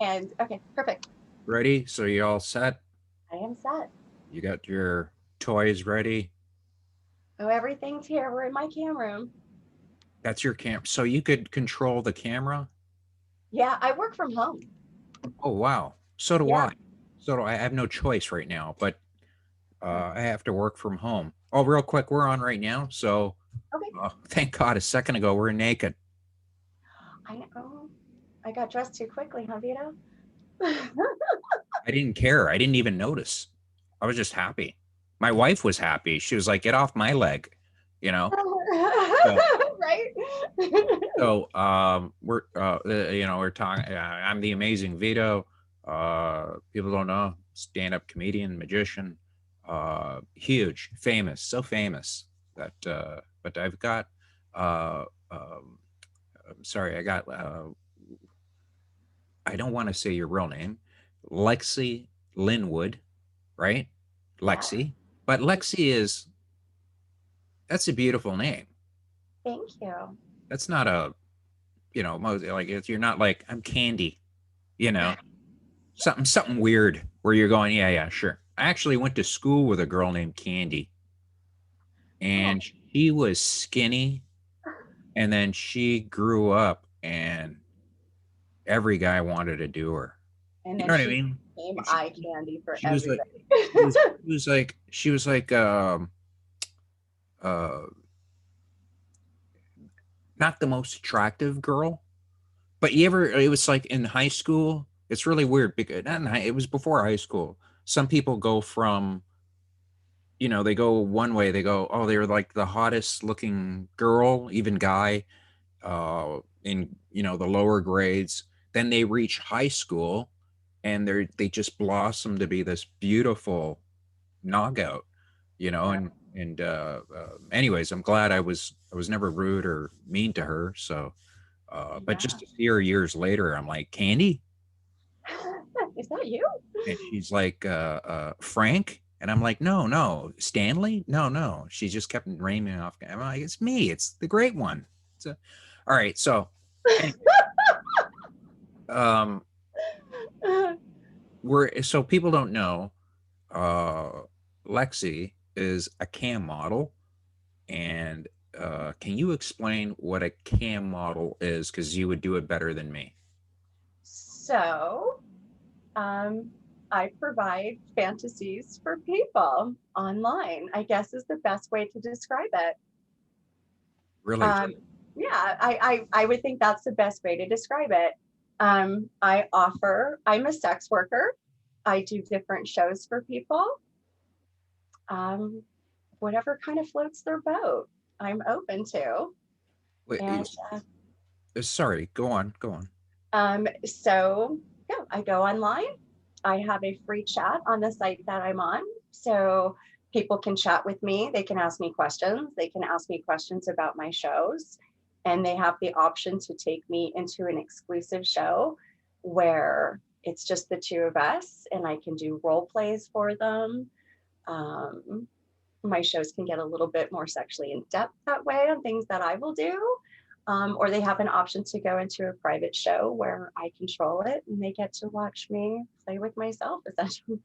And okay, perfect. Ready? So you all set? I am set. You got your toys ready? Oh, everything's here. We're in my cam room. That's your camp. So you could control the camera? Yeah, I work from home. Oh, wow. So do Yeah. I. So do I. I have no choice right now, but Oh, I have to work from home. Oh, real quick, we're on right now. So okay. thank God a second ago we're naked. I know. I got dressed too quickly, huh, Vito? I didn't care. I didn't even notice. I was just happy. My wife was happy. She was like, get off my leg, you know? So Right? we're we're talking. I'm the Amazing Vito. People don't know, stand-up comedian, magician, huge, famous, so famous that. But I've got. Uh, um, I'm sorry, I got. I don't want to say your real name, Lexy Lynwood, right? Yeah. Lexy, but Lexy is that's a beautiful name. Thank you. That's not a like you're not like I'm Candy, you know something weird where you're going, yeah, yeah, sure. I actually went to school with a girl named Candy, Oh, and she was skinny, and then she grew up, and every guy wanted to do her. and You then know what I she mean? became And eye candy for she was like, everybody. she was like uh, not the most attractive girl, but you ever? It was like in high school. It's really weird because not in high, it was before high school. Some people go from they go one way. They go, oh, they're like the hottest looking girl, even guy, in the lower grades. Then they reach high school, and they just blossom to be this beautiful knockout, Yeah, anyways, I'm glad I was never rude or mean to her. So, but yeah. just to see her years later, I'm like, Candy, Is that you? and she's like, Frank. And I'm like, no, no, Stanley, no, no. She just kept naming off. I'm like, it's me. It's the great one. All right. So, anyway, um, so people don't know. Uh, Lexi is a cam model, and can you explain what a cam model is? Because you would do it better than me. So, um, I provide fantasies for people online, I guess is the best way to describe it. Really? Um, yeah, I would think that's the best way to describe it. I'm a sex worker. I do different shows for people. Um, Whatever kind of floats their boat, I'm open to. Wait, And sorry. Go on. Go on. so, yeah, I go online. I have a free chat on the site that I'm on. So people can chat with me. They can ask me questions. They can ask me questions about my shows. And they have the option to take me into an exclusive show where it's just the two of us and I can do role plays for them. Um, my shows can get a little bit more sexually in depth that way on things that I will do. Or they have an option to go into a private show where I control it and they get to watch me play with myself essentially.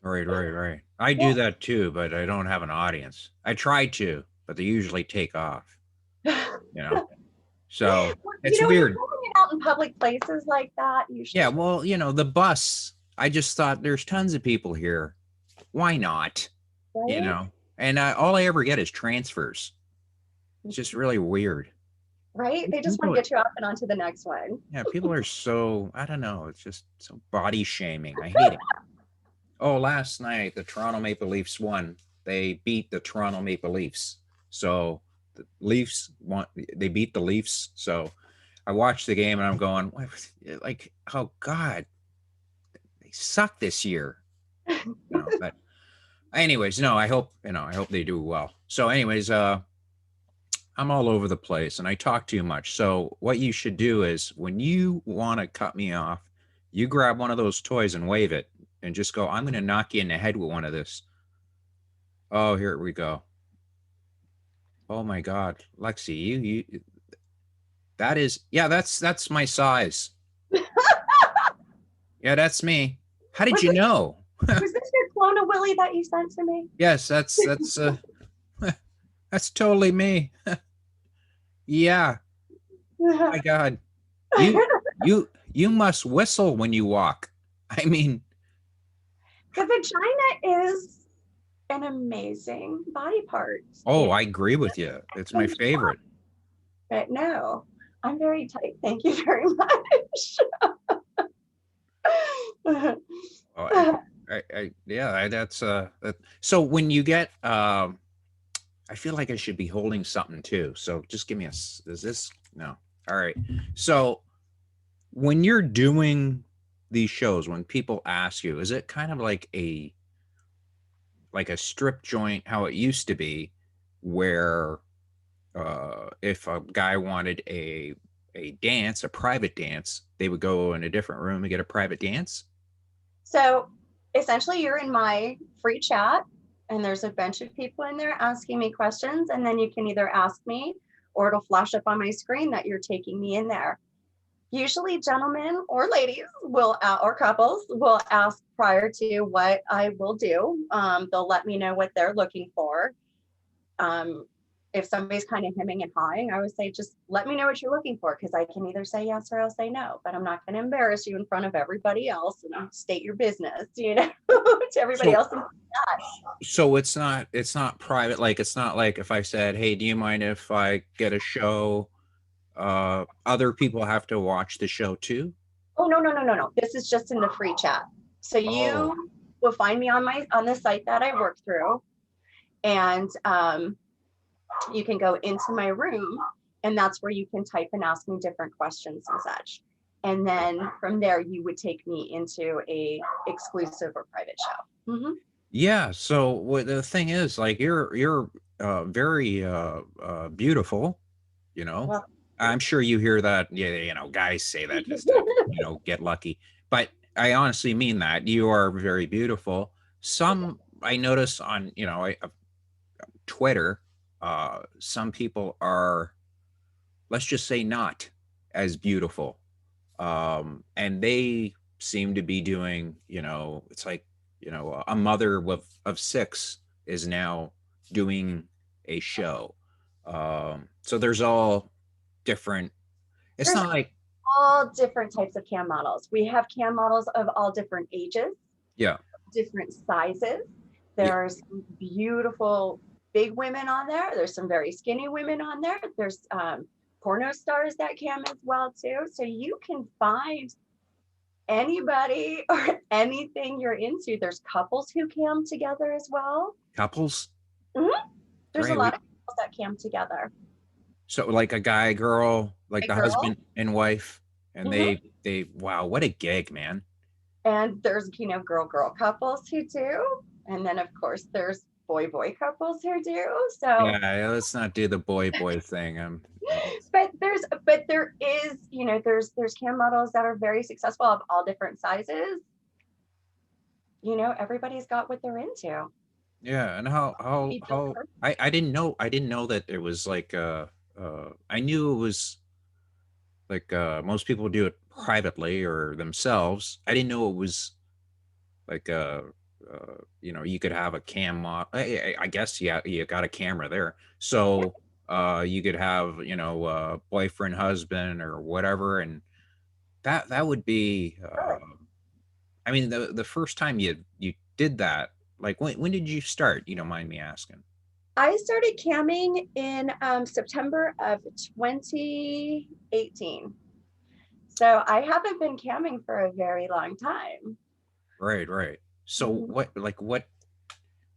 Right, right, right. I do Yeah. that too, but I don't have an audience. I try to, but they usually take off. You know, so it's When you're weird. pulling it out in public places like that, you Yeah, should, well, the bus. I just thought there's tons of people here. Why not? You right? know, and all I ever get is transfers. It's just really weird. Right? They just want People to are, get you up and onto the next one. yeah, people are so, I don't know. It's just so body shaming. I hate it. Oh, last night the Toronto Maple Leafs won. They beat the Toronto Maple Leafs. So the Leafs won. They beat the Leafs. So I watched the game and I'm going, what? Like, oh God, they suck this year. But anyways, no, I hope they do well. So, anyways, I'm all over the place and I talk too much. So, what you should do is when you want to cut me off, you grab one of those toys and wave it and just go, I'm going to knock you in the head with one of this. Oh, here we go. Oh my God, Lexi, that is, yeah, that's my size. Yeah, that's me. How did Was you this know? was this your clone of Willie that you sent to me? Yes, that's that's totally me. Yeah. Oh my God. You you must whistle when you walk. I mean, The vagina is an amazing body part. oh, It I agree with you. It's my can favorite. but no, I'm very tight. Thank you very much. Oh, yeah, that's so when you get I feel like I should be holding something too. So just give me is this no. All right. So when you're doing these shows, when people ask you, is it kind of like a strip joint how it used to be, where if a guy wanted a dance, a private dance, they would go in a different room and get a private dance? So essentially, you're in my free chat, and there's a bunch of people in there asking me questions. And then you can either ask me or it'll flash up on my screen that you're taking me in there. Usually, gentlemen or ladies will, or couples will ask prior to what I will do. They'll let me know what they're looking for. Um, if somebody's kind of hemming and hawing, I would say just let me know what you're looking for, because I can either say yes or I'll say no. But I'm not going to embarrass you in front of everybody else and state your business, to everybody So else. so it's not private, like it's not like if I said, hey, do you mind if I get a show, other people have to watch the show too? Oh, no, no, no, no, no. This is just in the free chat. So Oh, you will find me on the site that I work through, and you can go into my room, and that's where you can type and ask me different questions and such. And then from there, you would take me into a exclusive or private show. yeah. So what the thing is, like you're very beautiful, you know. Well, I'm sure you hear that, yeah, guys say that just to, get lucky. But I honestly mean that. You are very beautiful. Some I notice on, Twitter, some people are, let's just say, not as beautiful. And they seem to be doing, it's like, a mother of six is now doing a show. So there's all different, it's there's not like, all different types of cam models. We have cam models of all different ages, yeah, different sizes. yeah, There's beautiful big women on there. There's some very skinny women on there. There's porno stars that cam as well too. So you can find anybody or anything you're into. There's couples who cam together as well. couples. Mhm. There's a Great. lot of couples that cam together. So like a guy, girl, like A the girl. husband and wife, and Mhm. wow, what a gig, man. And there's, girl couples who do. And then, of course, there's boy couples who do. So, Yeah, let's not do the boy thing. but there is, there's cam models that are very successful of all different sizes. Everybody's got what they're into. Yeah, and how I didn't know that it was like I knew it was like most people do it privately or themselves. I didn't know it was like you could have a cam mod. I guess yeah, you got a camera there. So you could have, boyfriend, husband or whatever, and that would be I mean the first time you did that, like when did you start? You don't mind me asking? I started camming in September of 2018. So I haven't been camming for a very long time. Right, right. So Mhm.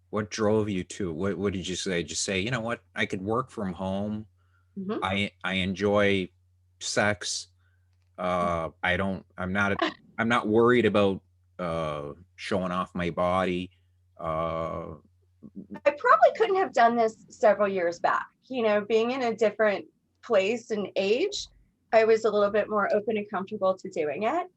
what drove you to what did you say? Just say, you know what, I could work from home. Mhm. I enjoy sex. I'm not worried about showing off my body. Uh I probably couldn't have done this several years back. Being in a different place and age, I was a little bit more open and comfortable to doing it.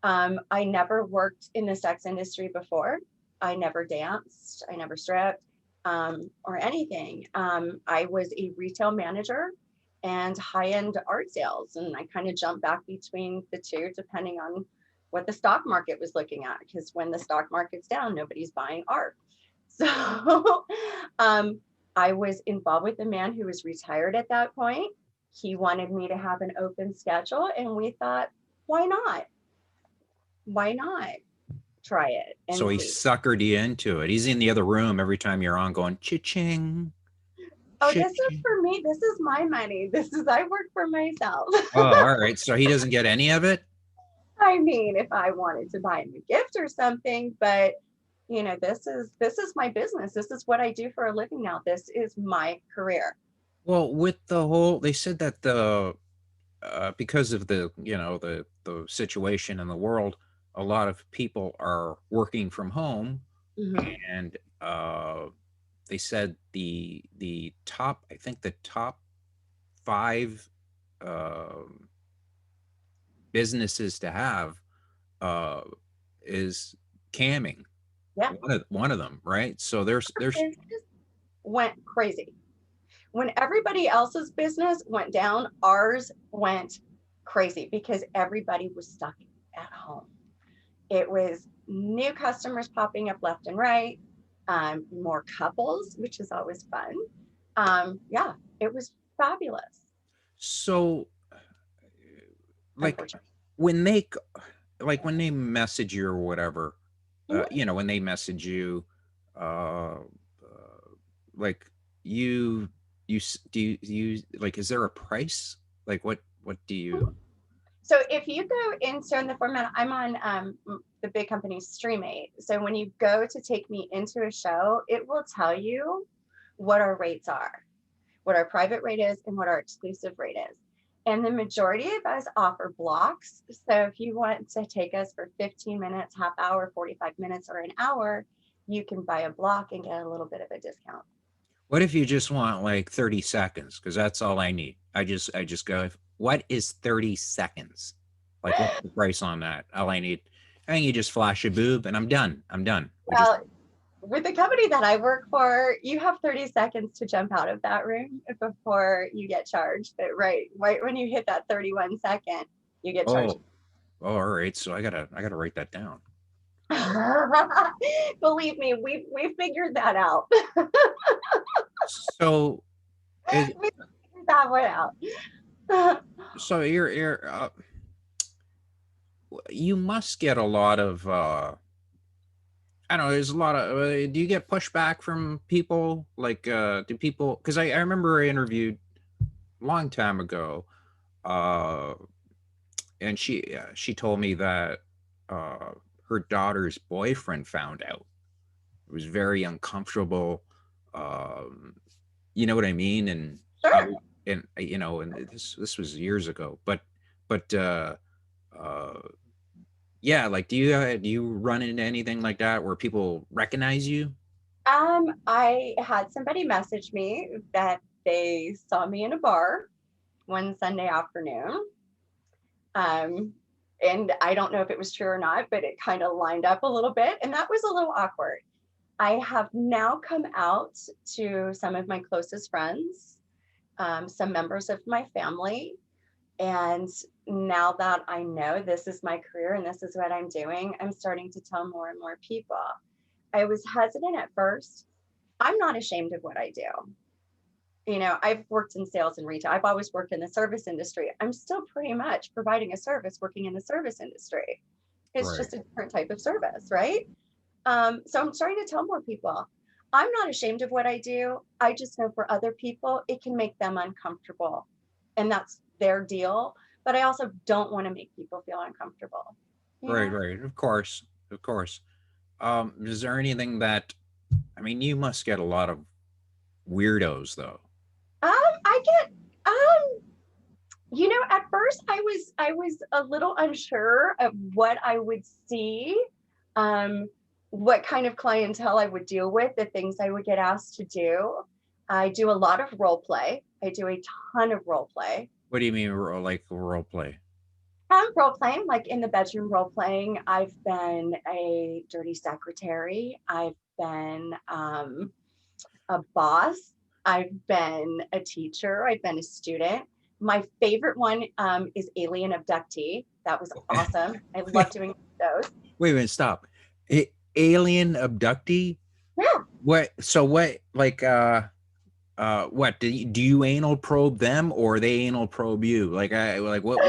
I never worked in the sex industry before. I never danced, I never stripped, or anything. I was a retail manager and high end art sales, and I kind of jumped back between the two depending on what the stock market was looking at, because when the stock market's down, nobody's buying art. So I was involved with a man who was retired at that point. He wanted me to have an open schedule, and we thought, why not? Why not try it and So he see? suckered you into it. He's in the other room every time you're on going cha-ching, Oh, this is cha-ching. for me. This is my money. I work for myself. Oh, all right. So he doesn't get any of it? I mean, if I wanted to buy him a gift or something, but this is my business. This is what I do for a living now. This is my career. Well, with the whole, they said that because of the, the situation in the world, a lot of people are working from home, Mhm. and they said the top, I think the top five um businesses to have uh, is camming. Yeah, One of them, right? So there's business went crazy. When everybody else's business went down, ours went crazy because everybody was stuck at home. It was new customers popping up left and right, more couples, which is always fun. Yeah, it was fabulous, so like unfortunately. when they like when they message you or whatever, Mhm. when they message you, uh, like you do you like, is there a price? Like what do you? So if you go into in the format, I'm on the big company Stream8. So when you go to take me into a show, it will tell you what our rates are, what our private rate is, and what our exclusive rate is. And the majority of us offer blocks. So if you want to take us for 15 minutes, half hour, 45 minutes, or an hour, you can buy a block and get a little bit of a discount. What if you just want like 30 seconds? Because that's all I need. I just go, what is 30 seconds? Like, what's the price on that? All I need. I think you just flash a boob and I'm done. I'm done. We just, Well, with the company that I work for, you have 30 seconds to jump out of that room before you get charged. But right when you hit that 31 second, you get charged. oh, all right. So I gotta write that down. Believe me, we figured that out. So is We figured that one out. so you must get a lot of I don't know, there's a lot of do you get pushback from people? Like do people, because I remember I interviewed a long time ago, uh and she told me that uh her daughter's boyfriend found out. It was very uncomfortable. um you know what I mean? And Sure. and this was years ago, but uh yeah, like do you run into anything like that where people recognize you? I had somebody message me that they saw me in a bar one Sunday afternoon. Um, and I don't know if it was true or not, but it kind of lined up a little bit. And that was a little awkward. I have now come out to some of my closest friends, some members of my family. And now that I know this is my career and this is what I'm doing, I'm starting to tell more and more people. I was hesitant at first. I'm not ashamed of what I do. I've worked in sales and retail. I've always worked in the service industry. I'm still pretty much providing a service working in the service industry. It's Right. just a different type of service, right? So I'm starting to tell more people I'm not ashamed of what I do. I just know for other people, it can make them uncomfortable. And that's their deal. But I also don't want to make people feel uncomfortable. You Right, know? right. Of course. Of course. Is there anything that, I mean, you must get a lot of weirdos though. I get at first I was a little unsure of what I would see, um, what kind of clientele I would deal with, the things I would get asked to do. I do a lot of role play. I do a ton of role play. What do you mean, like role play? Role playing, like in the bedroom role playing. I've been a dirty secretary. I've been a boss. I've been a teacher. I've been a student. My favorite one is alien abductee. That was awesome. I love doing those. Wait a minute, stop. Alien abductee? Yeah. What? So what? Like, what do you anal probe them or they anal probe you? Like, I like what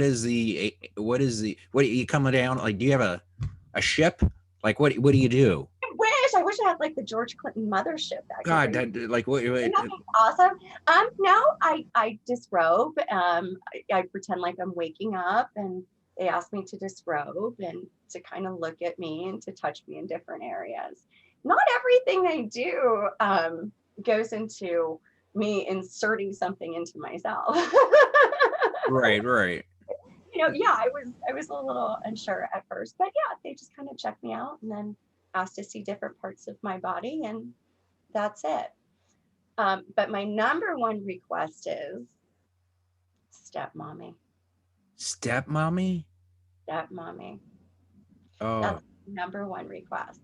is what are you coming down? Like, do you have a ship? Like, what do you do? I wish I had like the George Clinton mothership that could God, bring. like what? Wouldn't that be awesome? No, I disrobe. I pretend like I'm waking up, and they ask me to disrobe and to kind of look at me and to touch me in different areas. Not everything I do goes into me inserting something into myself. Right, right. Yeah, I was a little unsure at first, but yeah, they just kind of checked me out and then asked to see different parts of my body, and that's it. But my number one request is stepmommy. Stepmommy? Stepmommy. Oh, That's number one request.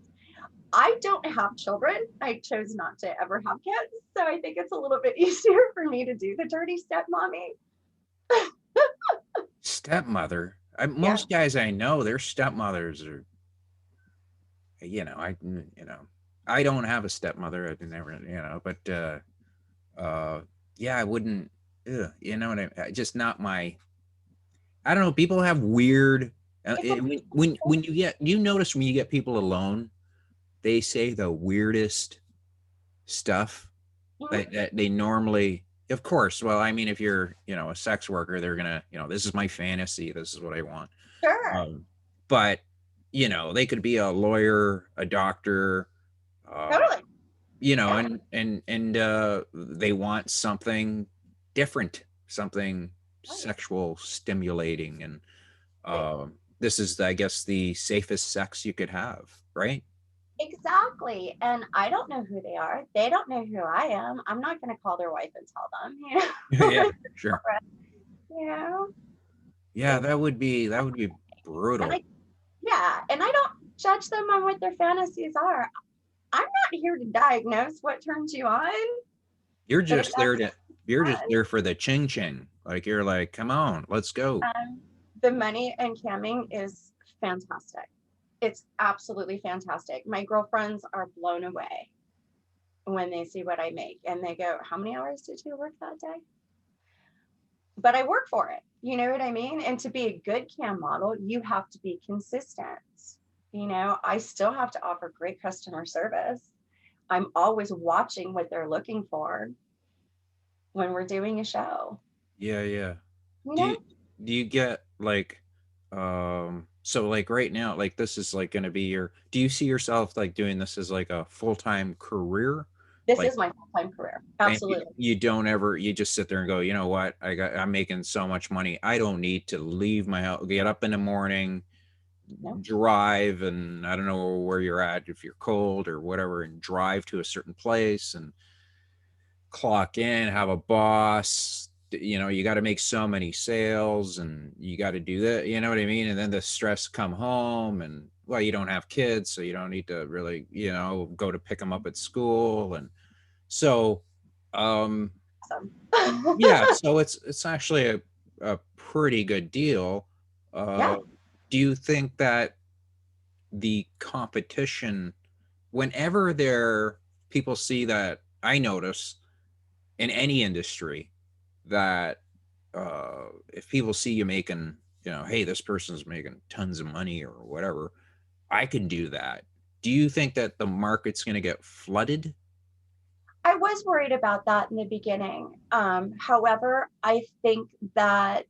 I don't have children. I chose not to ever have kids. So I think it's a little bit easier for me to do the dirty stepmommy. stepmother. Yeah, Most guys I know, their stepmothers are, I don't have a stepmother. I never, but yeah, I wouldn't. You know what just not my. I don't know. People have weird. it's a When you notice when you get people alone, they say the weirdest stuff mhm, that they normally. Of course, well, I mean, if you're a sex worker, they're gonna this is my fantasy. This is what I want. sure, Um, but they could be a lawyer, a doctor, uh, totally. Yeah, and they want something different, something right, sexual stimulating, and right. this is, I guess, the safest sex you could have, right? Exactly. And I don't know who they are. They don't know who I am. I'm not going to call their wife and tell them, Yeah, sure. you know, Yeah, it's, that would be and brutal. and I don't judge them on what their fantasies are. I'm not here to diagnose what turns you on, You're but if just there that's to you're just fun, there for the ching ching. Like, you're like, come on, let's go. um, the money and camming is fantastic. It's absolutely fantastic. My girlfriends are blown away when they see what I make and they go, "How many hours did you work that day?" But I work for it. You know what I mean? And to be a good cam model, you have to be consistent. I still have to offer great customer service. I'm always watching what they're looking for when we're doing a show. Yeah, yeah. You Do you know, do you get like so like right now, like this is like gonna be do you see yourself like doing this as like a full-time career? this Like, is my full-time career. and you, Absolutely. you don't ever you just sit there and go, you know what? I'm making so much money. I don't need to leave my house, get up in the morning, No. drive, and I don't know where you're at, if you're cold or whatever, and drive to a certain place and clock in, have a boss. You got to make so many sales and you got to do that. You know what I mean? And then the stress come home, and well, you don't have kids, so you don't need to really, go to pick them up at school. And so, um, Awesome. yeah, so it's actually a pretty good deal. Yeah. Uh, do you think that the competition, whenever people see that, I notice in any industry that if people see you making, hey, this person's making tons of money or whatever, I can do that. Do you think that the market's going to get flooded? I was worried about that in the beginning. However, I think that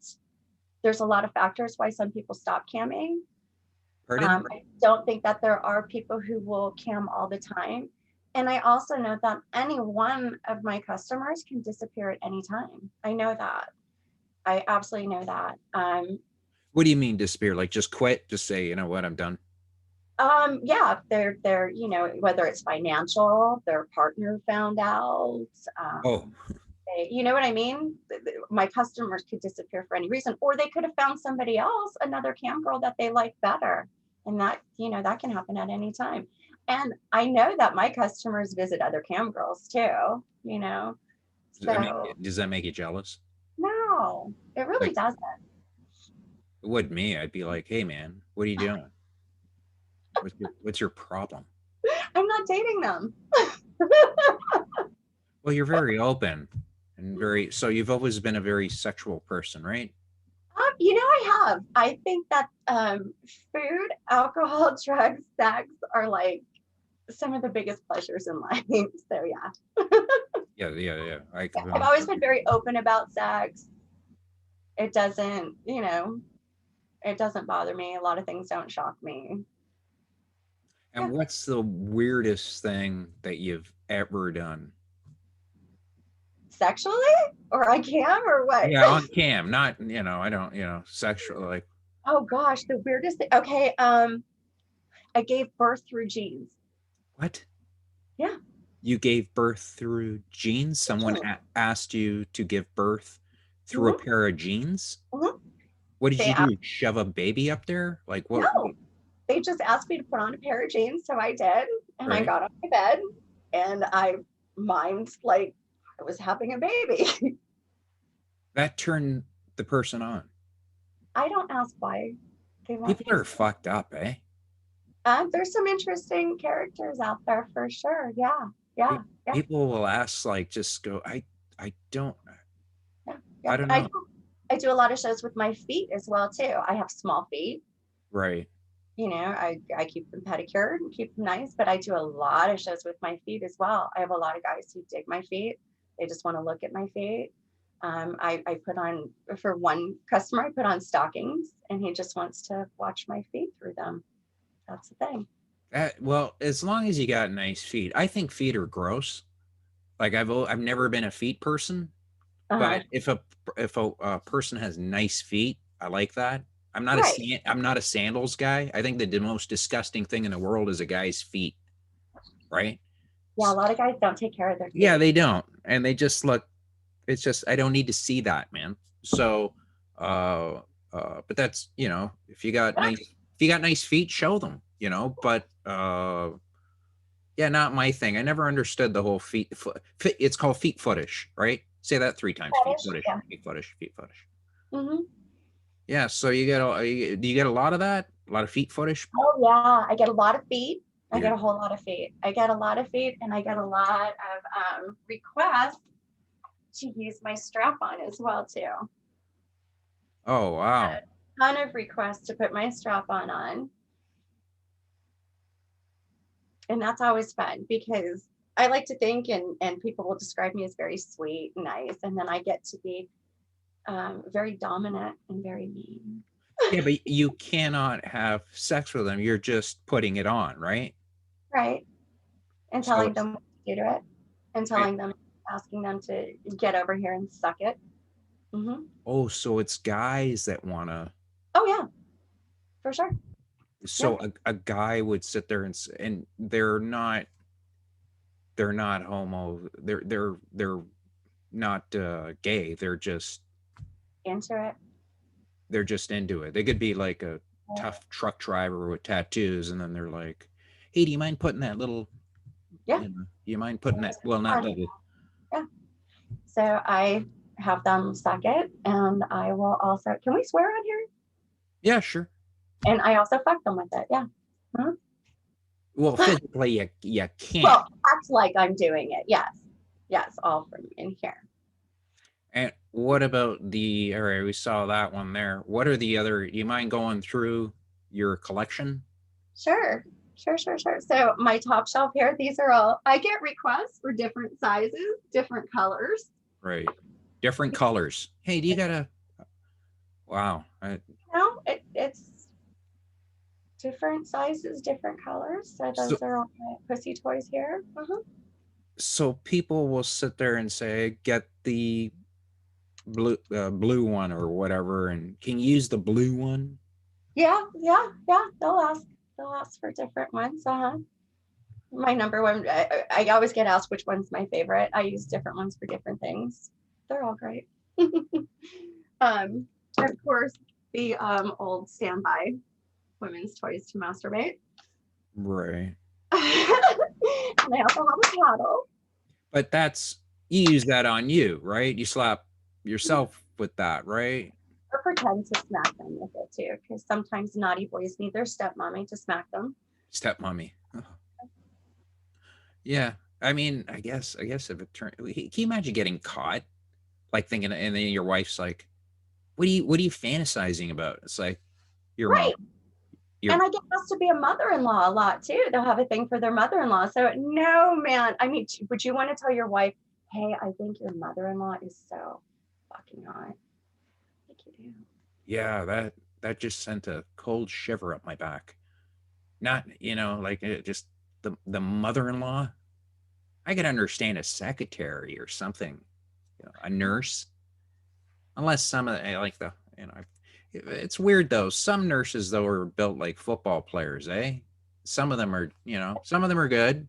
there's a lot of factors why some people stop camming. Pardon? I don't think that there are people who will cam all the time. And I also know that any one of my customers can disappear at any time. I know that. I absolutely know that. What do you mean disappear? Like, just quit? Just say, you know what, I'm done? Yeah, they're, whether it's financial, their partner found out, Oh, you know what I mean? My customers could disappear for any reason, or they could have found somebody else, another cam girl that they like better. And that can happen at any time. And I know that my customers visit other cam girls too. does that make So does that make you jealous? no, it really Like, doesn't. it would me. I'd be like, hey man, what are you doing? What's your problem? I'm not dating them. Well, you're very open and very, so you've always been a very sexual person, right? I have. I think that food, alcohol, drugs, sex are like some of the biggest pleasures in life. So yeah. Yeah, yeah, yeah. I've always been very open about sex. It doesn't, it doesn't bother me. A lot of things don't shock me. And what's the weirdest thing that you've ever done? Sexually or I can or what? Yeah, on cam, not, I don't, sexual, like, Oh gosh, the weirdest thing. Okay, I gave birth through jeans. what? Yeah. You gave birth through jeans? Someone asked you to give birth through a pair of jeans? What did you do? Shove a baby up there? Like what? No, they just asked me to put on a pair of jeans, so I did, and I Right. got on my bed, and I mimed like I was having a baby. That turned the person on. I don't ask why they want People are fucked up, eh? There's some interesting characters out there for sure. Yeah. People will ask, like, just go, I don't, Yeah. I don't know. I do a lot of shows with my feet as well too. I have small feet. Right. I keep them pedicured and keep them nice, but I do a lot of shows with my feet as well. I have a lot of guys who dig my feet. They just want to look at my feet. I put on, for one customer, I put on stockings and he just wants to watch my feet through them. That's the thing. Well, as long as you got nice feet. I think feet are gross. Like I've never been a feet person, but if a person has nice feet, I like that. I'm not a sandals guy. I think that the most disgusting thing in the world is a guy's feet, right? Yeah, a lot of guys don't take care of their feet. Yeah, they don't, and they just look. It's just I don't need to see that, man. So, but that's if you got nice feet, show them, But yeah, not my thing. I never understood the whole feet. It's called feet footish, right? Say that 3 times. Feet footish. Yeah. Feet footish. Feet footish. Mm-hmm. Yeah. So do you get a lot of that? A lot of feet footish? Oh yeah, I get a lot of feet. I get a whole lot of feet. I get a lot of feet, and I get a lot of requests to use my strap on as well too. Oh wow! A ton of requests to put my strap on, and that's always fun because I like to think, and people will describe me as very sweet and nice, and then I get to be very dominant and very mean. Yeah, but you cannot have sex with them. You're just putting it on, right? Right. And telling them what to do to it, and telling them, asking them to get over here and suck it. Mm-hmm. Oh, so it's guys that want to. Oh yeah, for sure. So a guy would sit there and they're not homo. They're not gay. They're just into it. They're just into it. They could be like a tough truck driver with tattoos, and then they're like, "Hey, do you mind putting that little? Do you mind putting that? Well, not little." Yeah. So I have them suck it, and I will also. Can we swear on here? Yeah, sure. And I also fuck them with it. Yeah. Mm-hmm. Well, physically, you can't. Well, act like I'm doing it. Yes, all from in here. And what about all right, we saw that one there. What are the other, you mind going through your collection? Sure. So my top shelf here, these are all, I get requests for different sizes, different colors. Right. Different colors. Hey, do you got wow. It's different sizes, different colors. So those are all my pussy toys here. So people will sit there and say, get the blue one or whatever, and can you use the blue one? Yeah. They'll ask for different ones. My number one, I always get asked which one's my favorite. I use different ones for different things. They're all great. Of course, the old standby women's toys to masturbate. Right. And I also have a paddle. But you use that on you, right? You slap yourself with that, right? Or pretend to smack them with it too, because sometimes naughty boys need their stepmommy to smack them. Stepmommy. Yeah. I mean, I guess if it turned, can you imagine getting caught? Like thinking, and then your wife's like, what are you fantasizing about? It's like your mom. Right. And I get asked to be a mother-in-law a lot too. They'll have a thing for their mother-in-law. So no, man. I mean, would you want to tell your wife, hey, I think your mother-in-law is so fucking hot? I think you do. Yeah, that just sent a cold shiver up my back. Not, like it just the mother-in-law. I could understand a secretary or something, a nurse, unless some of like the, it's weird though. Some nurses though are built like football players, eh? Some of them are, some of them are good,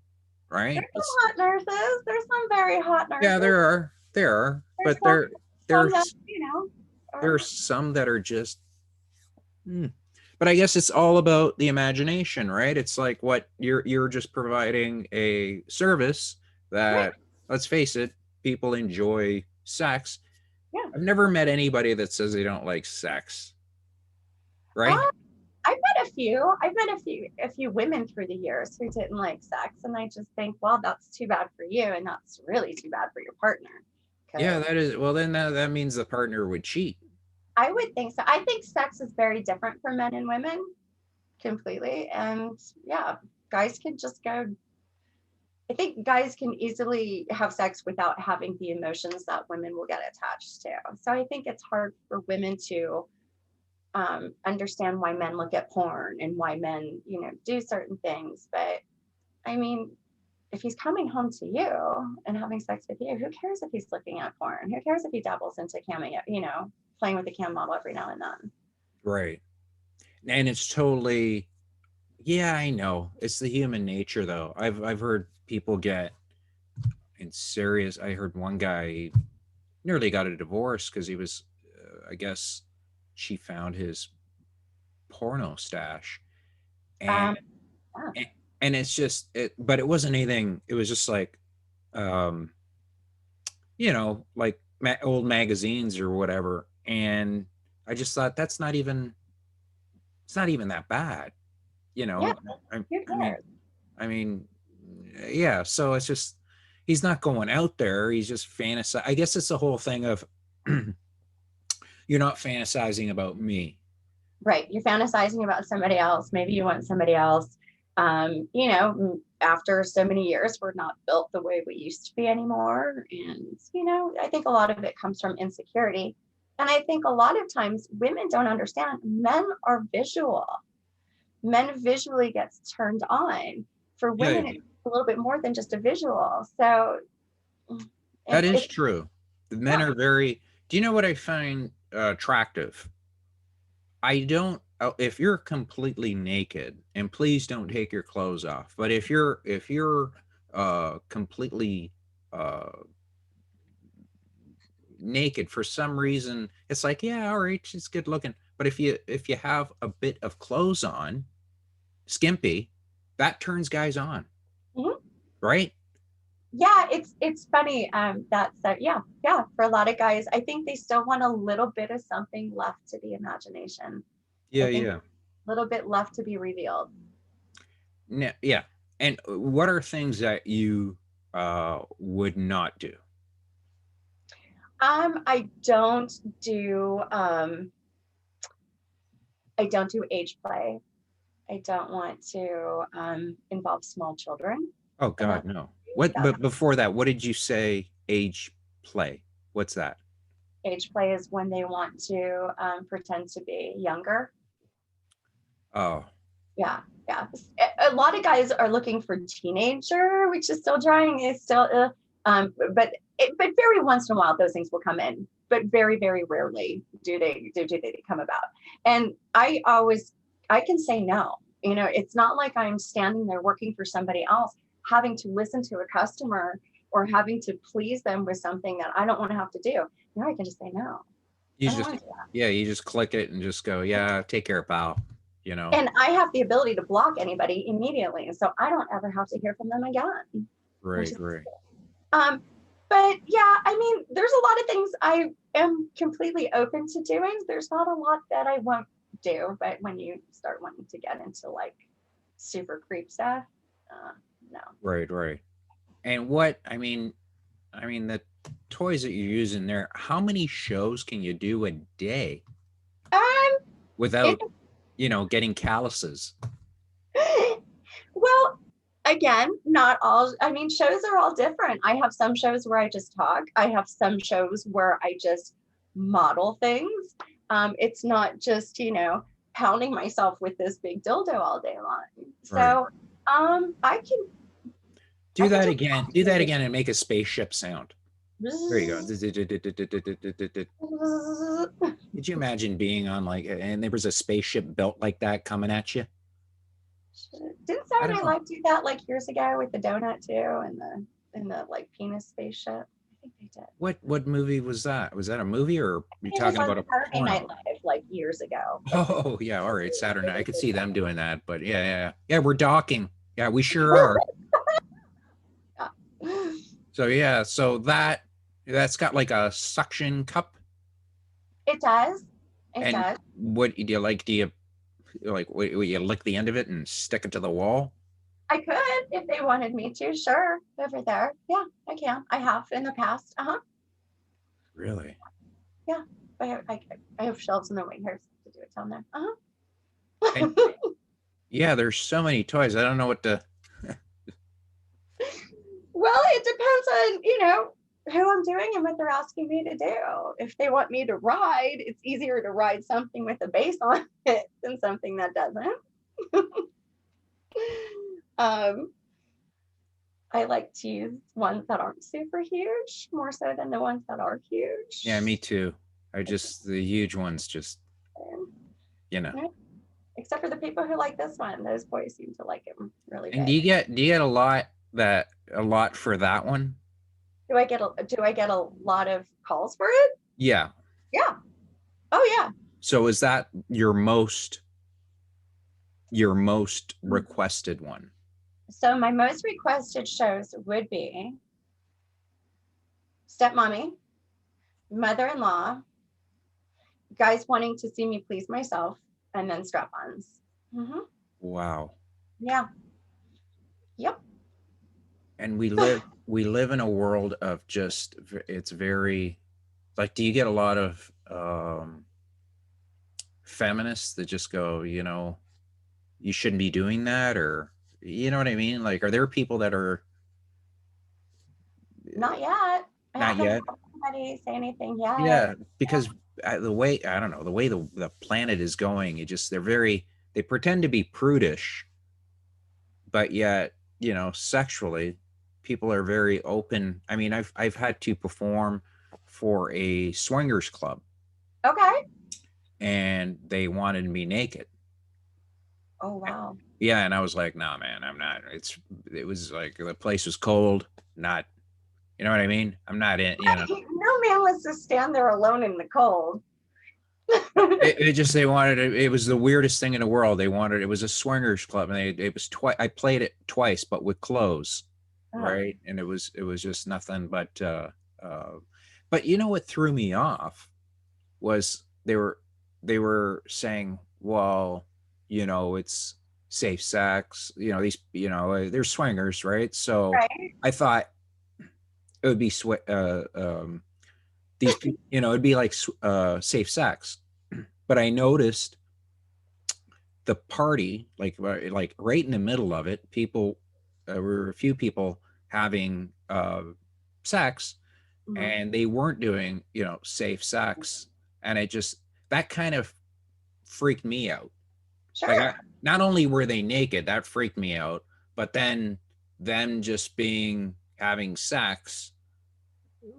right? There's some hot nurses. There's some very hot nurses. Yeah, there are, There's but there's that, there's some that are just. But I guess it's all about the imagination, right? It's like what you're just providing a service that, right. Let's face it, people enjoy sex. Yeah. I've never met anybody that says they don't like sex. Right? I've met a few women through the years who didn't like sex, and I just think, well, that's too bad for you, and that's really too bad for your partner. Yeah, that is. Well, then that means the partner would cheat. I would think so. I think sex is very different for men and women, completely. And yeah, guys can just go. I think guys can easily have sex without having the emotions that women will get attached to. So I think it's hard for women to understand why men look at porn and why men, do certain things. But I mean, if he's coming home to you and having sex with you, who cares if he's looking at porn? Who cares if he dabbles into cameo, playing with the cam model every now and then? Right. And it's totally, yeah, I know. It's the human nature though. I've heard people get in serious. I heard one guy nearly got a divorce because he was, I guess she found his porno stash. And and it's just but it wasn't anything. It was just like like old magazines or whatever. And I just thought it's not even that bad, Yeah, I mean, yeah. So it's just, he's not going out there. He's just fantasizing. I guess it's the whole thing of you're not fantasizing about me. Right. You're fantasizing about somebody else. Maybe you want somebody else. After so many years, we're not built the way we used to be anymore. And, I think a lot of it comes from insecurity. And I think a lot of times women don't understand men are visual. Men visually gets turned on. For women, it's a little bit more than just a visual. So that is true. The men are very, do you know what I find attractive? I don't, if you're completely naked, and please don't take your clothes off, but if you're completely naked for some reason, it's like, yeah, all right, she's good looking. But if you have a bit of clothes on, skimpy, that turns guys on. Mm-hmm. Right? Yeah, it's funny. For a lot of guys, I think they still want a little bit of something left to the imagination. Yeah. A little bit left to be revealed. Yeah. And what are things that you would not do? I don't do age play. I don't want to involve small children. Oh God, no. What? But before that, what did you say? Age play? What's that? Age play is when they want to pretend to be younger. Oh. Yeah. A lot of guys are looking for teenager, which is still trying. It's still, but very once in a while, those things will come in. But very, very rarely do they come about. And I can say no. It's not like I'm standing there working for somebody else, having to listen to a customer or having to please them with something that I don't want to have to do. I can just say no. You just click it and just go, yeah, take care, pal. And I have the ability to block anybody immediately, and so I don't ever have to hear from them again. Right. But yeah, I mean, there's a lot of things am completely open to doing. There's not a lot that I won't do, but when you start wanting to get into like super creep stuff, no. Right, right. And what the toys that you're using there, how many shows can you do a day Um, it without, getting calluses? well, again, not all. I mean, shows are all different. I have some shows where I just talk. I have some shows where I just model things. It's not just, pounding myself with this big dildo all day long. Right. So, I can Do I can that just again. Do that again and make a spaceship sound. There you go. Could you imagine being on and there was a spaceship built like that coming at you? Didn't I Saturday don't Night know. Live do that like years ago with the donut too and the like penis spaceship? I think they did. What movie was that? Was that a movie or are you It was talking on about a Saturday Night porno? Live like years ago. Like Oh yeah, all right, Saturday night. I could see them doing that, but yeah, we're docking. Yeah, we sure are. So yeah, so that's got like a suction cup. it does. It And does. what do you like? Do you you lick the end of it and stick it to the wall? I could if they wanted me to. Sure. Over there. Yeah, I can. I have in the past. Uh-huh. Really? Yeah. I have shelves in the way here to do it down there. And Uh-huh. yeah, there's so many toys. I don't know what to. Well, it depends on, who I'm doing and what they're asking me to do. If they want me to ride, it's easier to ride something with a base on it than something that doesn't. um, I like to use ones that aren't super huge more so than the ones that are huge. Yeah, me too. The huge ones just, you know. Except for the people who like this one, those boys seem to like him really And big. do you get a lot for that one? Do I get a lot of calls for it? Yeah. Yeah. Oh yeah. So is that your most requested one? So my most requested shows would be stepmommy, mother-in-law, guys wanting to see me please myself, and then strap-ons. Mm-hmm. Wow. Yeah. Yep. And we live in a world of just it's very do you get a lot of feminists that just go, you shouldn't be doing that, or you know what I mean? Like, are there people that are Not yet. I not haven't yet? had anybody say anything yet. Yeah, because the way I don't know the way the planet is going, they pretend to be prudish, but yet sexually, people are very open. I mean, I've had to perform for a swingers club, Okay. and they wanted me naked. Oh wow. Yeah, and I was like, "Nah, man, I'm not." It was like the place was cold, not, you know what I mean? I'm not in, No man wants to stand there alone in the cold. It just they wanted it was the weirdest thing in the world. It was a swingers club, and it was twice. I played it twice, but with clothes, Oh, right? And it was just nothing but you know what threw me off was they were saying, well, it's safe sex, these, they're swingers, right? So right. I thought it would be these people, it'd be like safe sex. But I noticed the party, like right in the middle of it, people were a few people having sex, Mm-hmm. and they weren't doing safe sex, and it just that kind of freaked me out. Sure. Not only were they naked, that freaked me out, but then them just having sex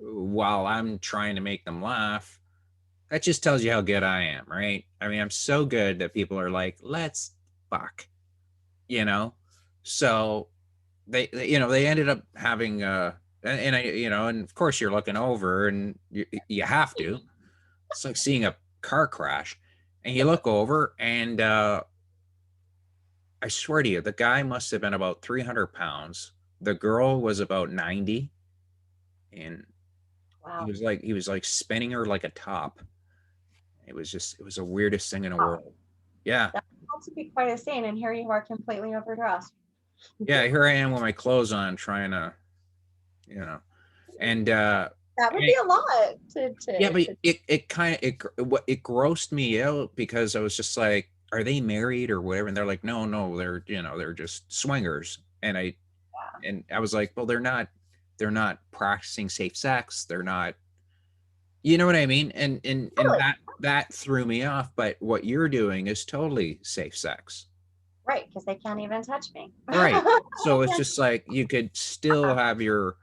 while I'm trying to make them laugh, that just tells you how good I am, right? I mean, I'm so good that people are like, let's fuck, you know? So they ended up having, and I, and of course you're looking over and you have to, it's like seeing a car crash, and you look over and, I swear to you, the guy must have been about 300 pounds. The girl was about 90, and Wow. He was like spinning her like a top. It was the weirdest thing in the Wow. world. Yeah. That had to be quite a scene. And here you are completely overdressed. Yeah, here I am with my clothes on trying to, you know. And That would and be a lot yeah, but to it kind of it grossed me out because I was just like, are they married or whatever? And they're like, no, no, they're, you know, they're just swingers. And I was like, well, they're not practicing safe sex. They're not, you know what I mean? And totally. that threw me off. But what you're doing is totally safe sex. Right, because they can't even touch me. Right. So it's just like you could still have your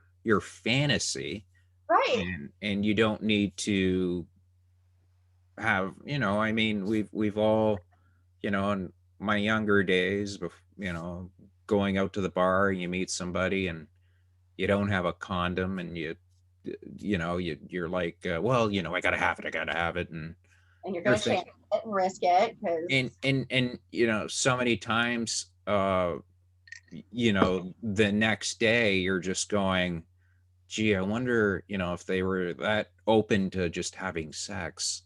fantasy Right. and you don't need to have, you know, I mean, we've all, you know, in my younger days, you know, going out to the bar, you meet somebody and you don't have a condom and you know, you're like, well, you know, I gotta have it. And And you're you're going to chance thinking, it and risk it because, and, you know, so many times, you know, the next day you're just going, gee, I wonder, you know, if they were that open to just having sex,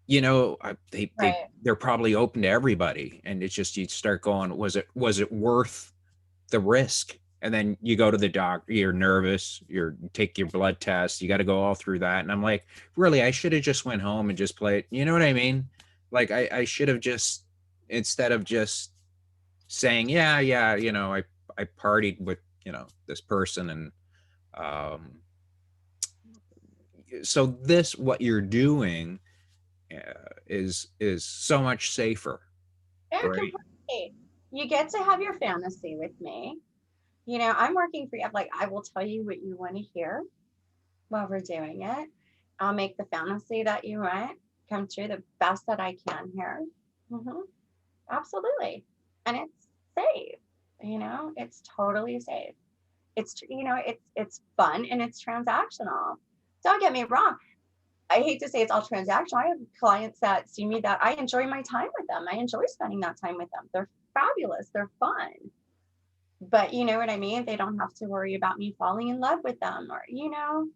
you know, right. they're probably open to everybody. And it's just, you start going, was it worth the risk? And then you go to the doctor, you're nervous, you take your blood test, you got to go all through that. And I'm like, really, I should have just went home and just played. You know what I mean? Like I should have just, instead of just saying, yeah, yeah, you know, I partied with, you know, this person. And um, so this, what you're doing is so much safer, Oh, right? completely. You get to have your fantasy with me. You know, I'm working for you. Like, I will tell you what you want to hear while we're doing it. I'll make the fantasy that you want come true the best that I can here. Hmm. Absolutely. And it's safe. You know, it's totally safe. It's, you know, it's fun and it's transactional. Don't get me wrong. I hate to say it's all transactional. I have clients that see me that I enjoy my time with them. I enjoy spending that time with them. They're fabulous. They're fun. But you know what I mean? They don't have to worry about me falling in love with them or, you know,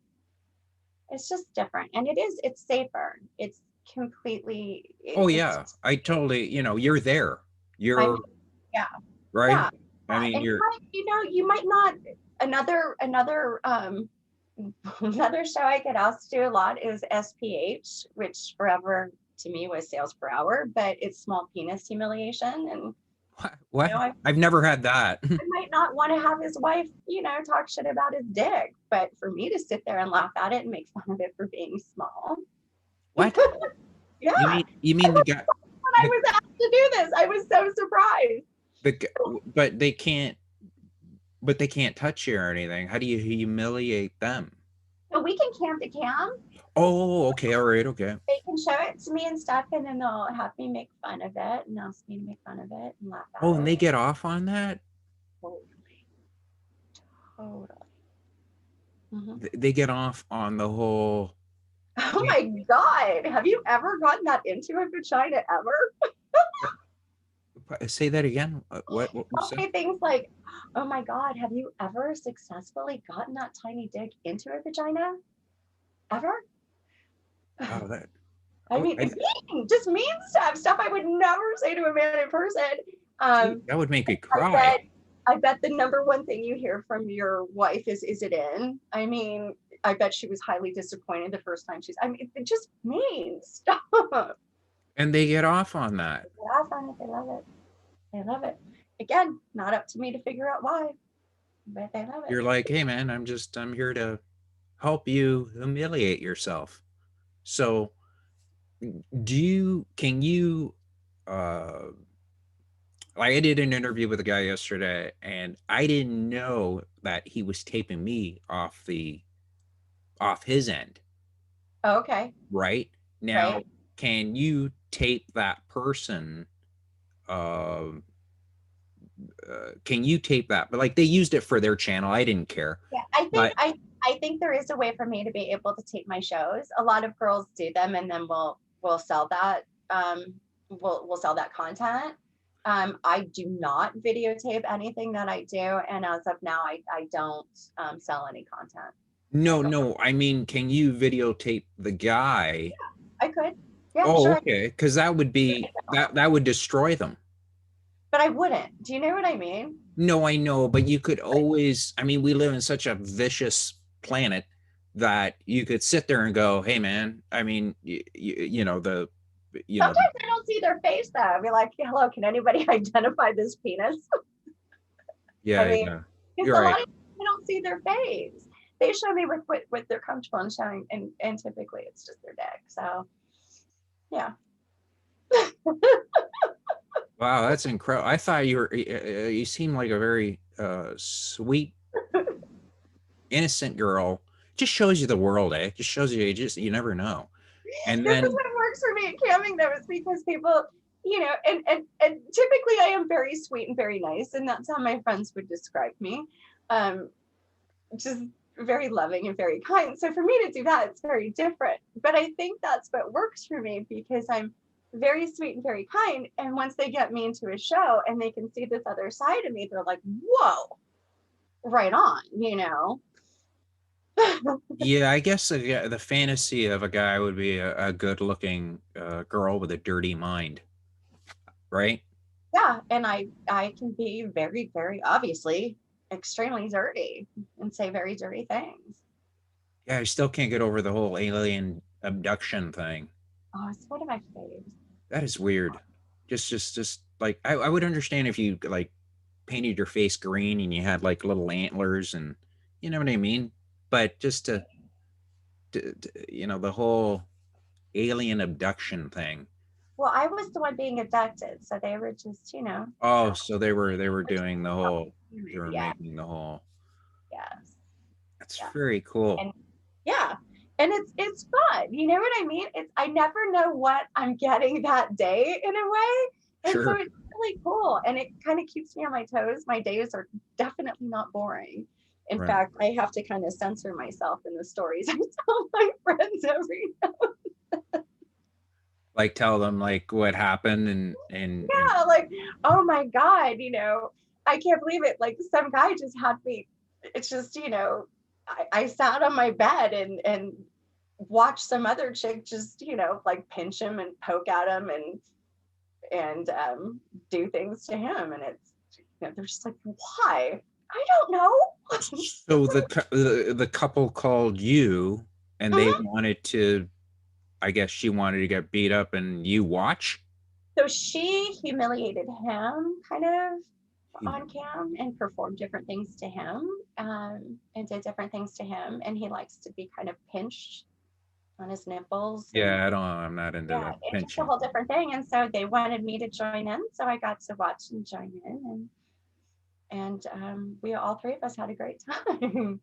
it's just different. And it's safer. It's completely, Oh it's, yeah, I totally, you know, you're there. I'm, You're yeah, right. yeah. I mean, And you're you know, you might not, another, another show I get asked to do a lot is SPH, which forever to me was sales per hour, but it's small penis humiliation. And you what? know, I've never had that. I might not want to have his wife, you know, talk shit about his dick, but for me to sit there and laugh at it and make fun of it for being small. What? Yeah. You mean the guy When I the was asked to do this, I was so surprised. but they can't touch you or anything. How do you humiliate them? So we can cam to cam. Oh, okay, all right, okay. They can show it to me and stuff, and then they'll have me make fun of it and ask me to make fun of it and laugh at Oh, and they it. get off on that? Totally. Totally. Mhm. They get off on the whole. Oh my God. Have you ever gotten that into a vagina ever? Say that again. What was They'll that? say things like, oh my God, have you ever successfully gotten that tiny dick into a vagina? Ever? Oh, that. I Oh, mean, mean, just mean stuff I would never say to a man in person. see, that would make me I cry. bet, I bet the number one thing you hear from your wife is it in? I mean, I bet she was highly disappointed the first time I mean, it just means stuff. And they get off on that. They laugh on it. They love it. They love it. Again, not up to me to figure out why, but they love it. You're like, hey man, I'm here to help you humiliate yourself. So can you uh like I did an interview with a guy yesterday and I didn't know that he was taping me off his end, Oh, okay. right? Now, Right. can you tape that person um can you tape that? But like they used it for their channel. I didn't care. Yeah. But I think there is a way for me to be able to tape my shows. A lot of girls do them and then we'll sell that. We'll sell that content. I do not videotape anything that I do, and as of now, I don't sell any content. No, no. I mean, can you videotape the guy? I could. Yeah, Oh, sure. okay. Because that would be that would destroy them. But I wouldn't. Do you know what I mean? No, I know, but you could always, I mean, we live in such a vicious planet that you could sit there and go, "Hey, man, I mean, you know, Sometimes I don't see their face though. I'd be like, hello, can anybody identify this penis? I yeah, mean, yeah. it's You're a right. lot of times I don't see their face. They show me with what they're comfortable in showing, and typically it's just their dick. So yeah. Wow, that's incredible. I thought you seemed like a very sweet, innocent girl. Just shows you the world, eh? Just shows you, you never know. And This is then, what works for me at camming though, is because people, and typically I am very sweet and very nice, and that's how my friends would describe me. Um, just very loving and very kind. So for me to do that, it's very different. But I think that's what works for me because I'm very sweet and very kind. And once they get me into a show and they can see this other side of me, they're like, whoa, right on. yeah, I guess the fantasy of a guy would be a good-looking girl with a dirty mind, right? Yeah. And I can be very, very obviously extremely dirty and say very dirty things. Yeah, I still can't get over the whole alien abduction thing. Oh, it's one of my faves. That is weird. Just like I would understand if you like painted your face green and you had like little antlers and you know what I mean. But just the whole alien abduction thing. Well, I was the one being abducted. So they were just, Oh, so they were doing the whole. They were yeah, making the whole. yes. That's Yeah. very cool. And yeah. And it's fun. You know what I mean? It's I never know what I'm getting that day in a way. And so Sure. it's really cool. And it kind of keeps me on my toes. My days are definitely not boring. In Right. fact, I have to kind of censor myself in the stories I tell my friends every Like tell them like what happened and yeah, like, oh my God, I can't believe it. Like some guy just had me, it's just, I sat on my bed and watched some other chick just, like pinch him and poke at him and do things to him. And they're just like, why? I don't know. so the couple called you and they Mhm. wanted to, I guess she wanted to get beat up and you watch. So she humiliated him kind of He- on cam and performed different things to him, and did different things to him. And he likes to be kind of pinched on his nipples. And yeah, I'm not into yeah, the it's just a pinching. whole different thing. And so they wanted me to join in. So I got to watch and join in. And we all three of us had a great time.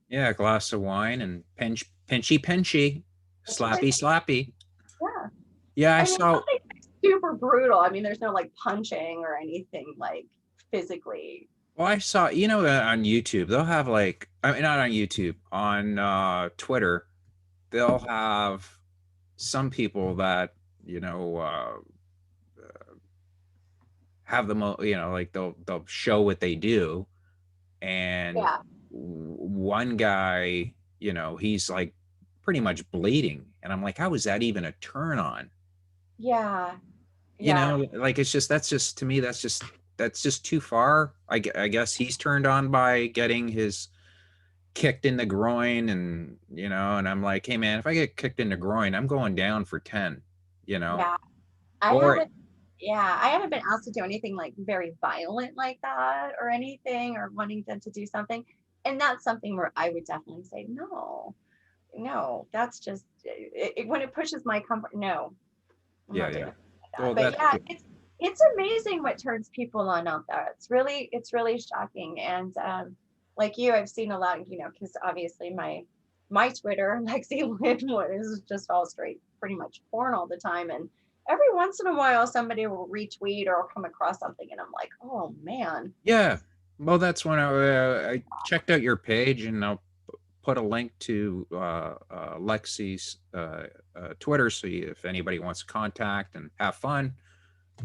Yeah, a glass of wine and pinchy pinchy, slappy slappy. Yeah. Yeah, I I mean, saw. nothing super brutal. I mean, there's no like punching or anything like physically. Well, I saw, on YouTube, they'll have like, I mean, not on YouTube, on Twitter, they'll have some people that, you know, have the like they'll show what they do. And Yeah. one guy, he's like pretty much bleeding. And I'm like, how is that even a turn on? Yeah. Yeah. Like that's just to me, that's just too far. I guess he's turned on by getting his kicked in the groin and I'm like, hey man, if I get kicked in the groin, I'm going down for 10, you know, Yeah. I or haven't, yeah, I haven't been asked to do anything like very violent like that or anything or wanting them to do something. And that's something where I would definitely say, no, no, that's just when it pushes my comfort. No, I'm yeah, not doing yeah. it like that. Well, But that's yeah, good. it's amazing what turns people on out there. It's really shocking. And like you, I've seen a lot, because obviously my Twitter, Lexy Lynwood, is just all straight, pretty much porn all the time. And every once in a while, somebody will retweet or come across something, and I'm like, oh man, Yeah. Well, that's when I checked out your page and I'll put a link to Lexi's Twitter. So if anybody wants to contact and have fun,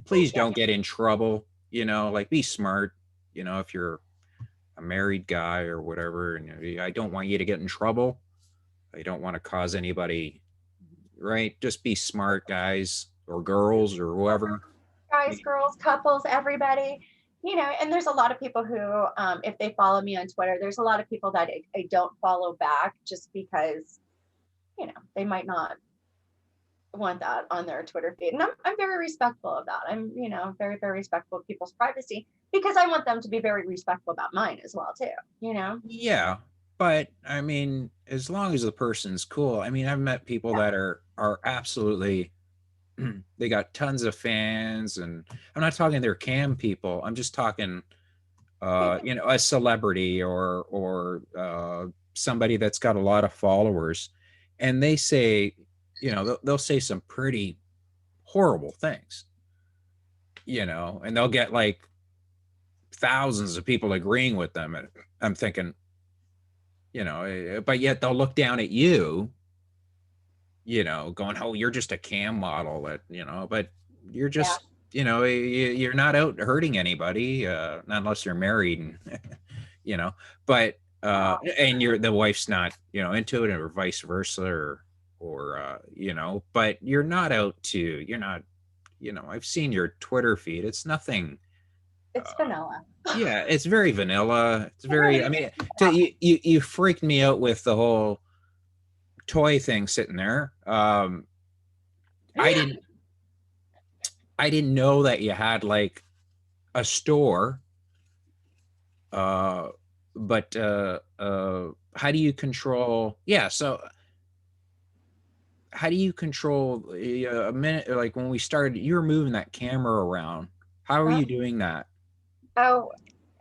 please yeah, don't get in trouble, like be smart, if you're a married guy or whatever, and I don't want you to get in trouble. I don't want to cause anybody, right? Just be smart, guys or girls or whoever. Guys, girls, couples, everybody, and there's a lot of people who, if they follow me on Twitter, there's a lot of people that I don't follow back just because, they might not want that on their Twitter feed. And I'm very respectful of that. I'm, very, very respectful of people's privacy because I want them to be very respectful about mine as well, too. Yeah, but I mean, as long as the person's cool. I mean, I've met people Yeah. that are absolutely they got tons of fans, and I'm not talking they're cam people. I'm just talking a celebrity or somebody that's got a lot of followers, and they say, they'll say some pretty horrible things, and they'll get like thousands of people agreeing with them. And I'm thinking, but yet they'll look down at you, going, oh, you're just a cam model but you're Yeah. just, you're not out hurting anybody, not unless you're married and, but, and the wife's not, into it or vice versa or but you're not out to, you're not, I've seen your Twitter feed. It's nothing. It's vanilla. Yeah, it's very vanilla. It's It really very, I is. mean, you freaked me out with the whole toy thing sitting there. I didn't I didn't know that you had like a store. Uh, but how do you control? Yeah, so how do you control a minute? Like when we started, you were moving that camera around. How are Huh? you doing that? Oh,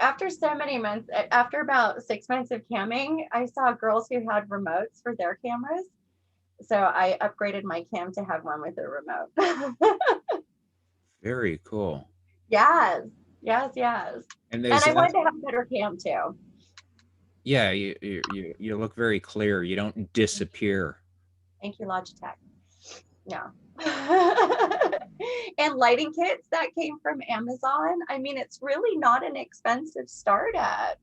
after so many months, after about 6 months of camming, I saw girls who had remotes for their cameras. So I upgraded my cam to have one with a remote. Very cool. Yes, yes, yes. And And there's I that. wanted to have a better cam too. Yeah, you look very clear. You don't disappear. Thank you, Logitech. Yeah. And lighting kits that came from Amazon. I mean, it's really not an expensive startup.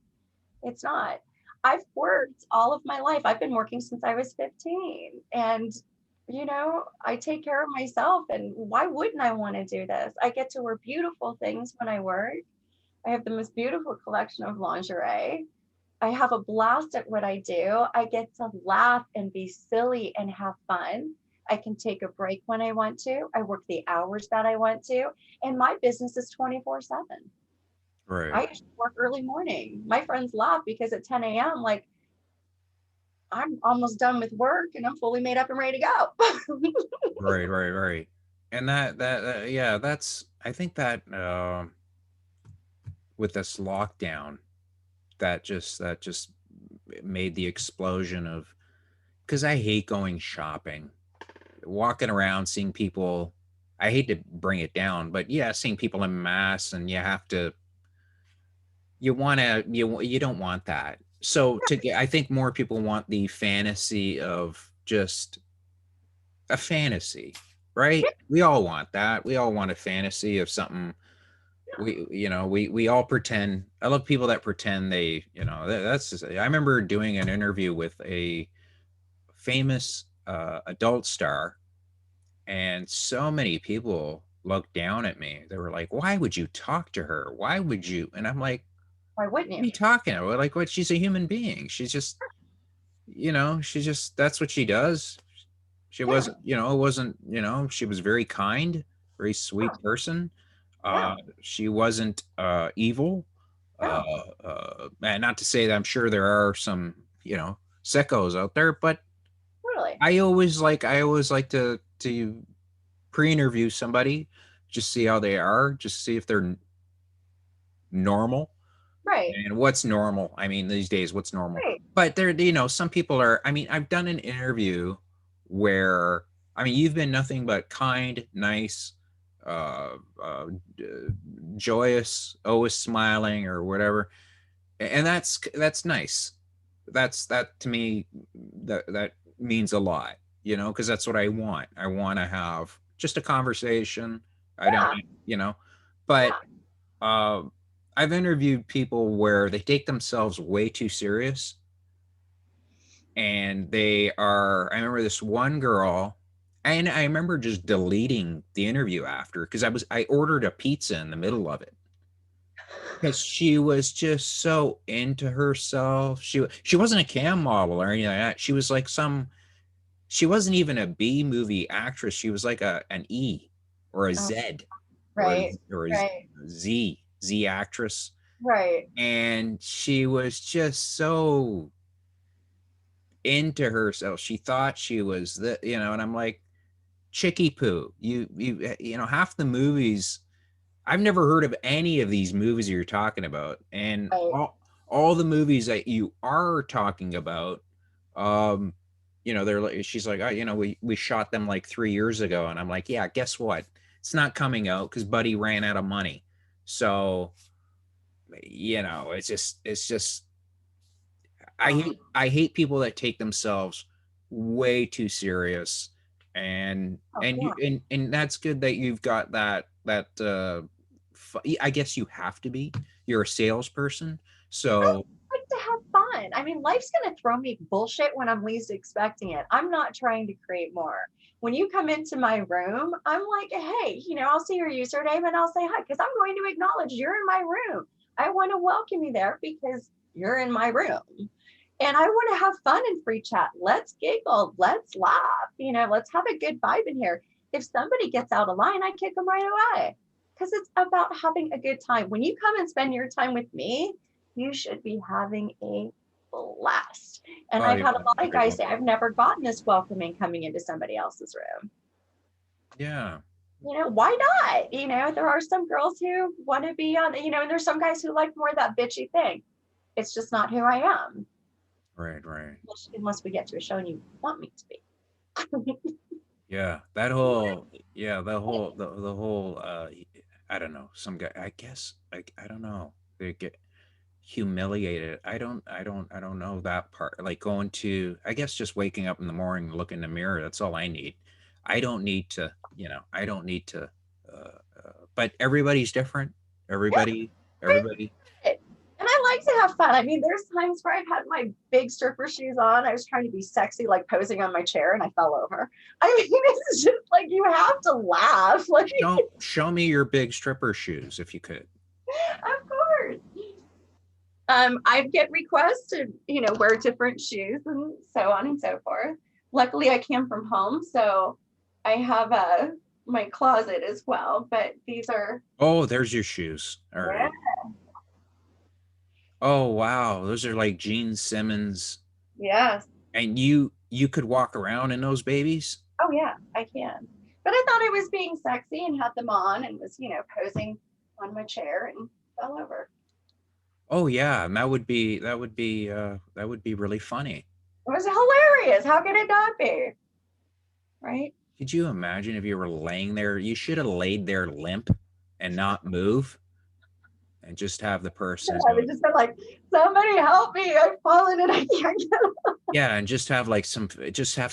It's not. I've worked all of my life. I've been working since I was 15. And, I take care of myself. And why wouldn't I want to do this? I get to wear beautiful things when I work. I have the most beautiful collection of lingerie. I have a blast at what I do. I get to laugh and be silly and have fun. I can take a break when I want to. I work the hours that I want to. And my business is 24/7. Right. I usually work early morning. My friends laugh because at 10 a.m., like, I'm almost done with work and I'm fully made up and ready to go. Right, right, right. And yeah, that's, I think that with this lockdown, that just made the explosion of, because I hate going shopping, walking around, seeing people. I hate to bring it down, but yeah, seeing people in mass, and you don't want that. So to get, I think more people want the fantasy of just a fantasy, right? We all want that. We all want a fantasy of something. We all pretend. I love people that pretend they, that's just, I remember doing an interview with a famous adult star, and so many people looked down at me. They were like, why would you talk to her? Why would you? And I'm like, Why wouldn't what you? are you talking about? Like, what? She's a human being. She's just, she's just, that's what she does. She Yeah. wasn't, it wasn't, she was very kind, very sweet person. Yeah. She wasn't evil. Yeah. And not to say that I'm sure there are some, sickos out there, but Totally. I always like to pre-interview somebody, just see how they are, just see if they're normal. Right. And what's normal? I mean, these days, what's normal? Right. But there, some people are, I mean, I've done an interview where, I mean, you've been nothing but kind, nice, uh, uh, joyous, always smiling or whatever. And that's nice. That to me, that means a lot, because that's what I want. I want to have just a conversation. I don't, Yeah. you know, but, uh, I've interviewed people where they take themselves way too serious, and they are. I remember this one girl, and I remember just deleting the interview after, because I ordered a pizza in the middle of it, because she was just so into herself. She wasn't a cam model or anything like that. She was like some. She wasn't even a B movie actress. She was like an E or a Oh, Z or right, or a right, Z actress, right. and she was just so into herself. She thought she was and I'm like, chicky poo. Half the movies, I've never heard of any of these movies you're talking about, and Right. all the movies that you are talking about, um, they're like, she's like, oh, we shot them like 3 years ago, and I'm like, yeah, guess what? It's not coming out because Buddy ran out of money. So, it's just I hate people that take themselves way too serious, and Oh, and yeah. you and that's good that you've got I guess you have to be. You're a salesperson, I so like to have fun. I mean, life's going to throw me bullshit when I'm least expecting it. I'm not trying to create more. When you come into my room, I'm like, hey, I'll see your username and I'll say hi because I'm going to acknowledge you're in my room. I want to welcome you there because you're in my room. And I want to have fun in free chat. Let's giggle. Let's laugh. Let's have a good vibe in here. If somebody gets out of line, I kick them right away because it's about having a good time. When you come and spend your time with me, you should be having a blast. And oh, I've you had a will. lot of You guys will. say, I've never gotten this welcoming coming into somebody else's room. Yeah. Why not? There are some girls who want to be on, and there's some guys who like more of that bitchy thing. It's just not who I am. Right. Right. Unless we get to a show and you want me to be. Yeah. That whole. Yeah. The whole. I don't know. Some guy. I guess. I don't know. They get humiliated. I don't know that part. Like going to, I guess, just waking up in the morning, look in the mirror. That's all I need. I don't need to, I don't need to. But everybody's different. Yeah, Everybody. and I like to have fun. I mean, there's times where I've had my big stripper shoes on. I was trying to be sexy, like posing on my chair, and I fell over. I mean, it's just like you have to laugh. Like, Show me your big stripper shoes if you could. of course. I get requests to, wear different shoes and so on and so forth. Luckily, I came from home, so I have my closet as well. But these are, Oh, there's your shoes. All yeah, right. Oh wow, those are like Gene Simmons. yes. And you could walk around in those babies? Oh yeah, I can. But I thought I was being sexy and had them on and was, posing on my chair and fell over. Oh yeah, and that would be really funny. It was hilarious. How could it not be? Right? Could you imagine if you were laying there? You should have laid there limp and not move, and just have the person I would just been like, somebody help me. I've fallen and I can't get up. yeah, and just have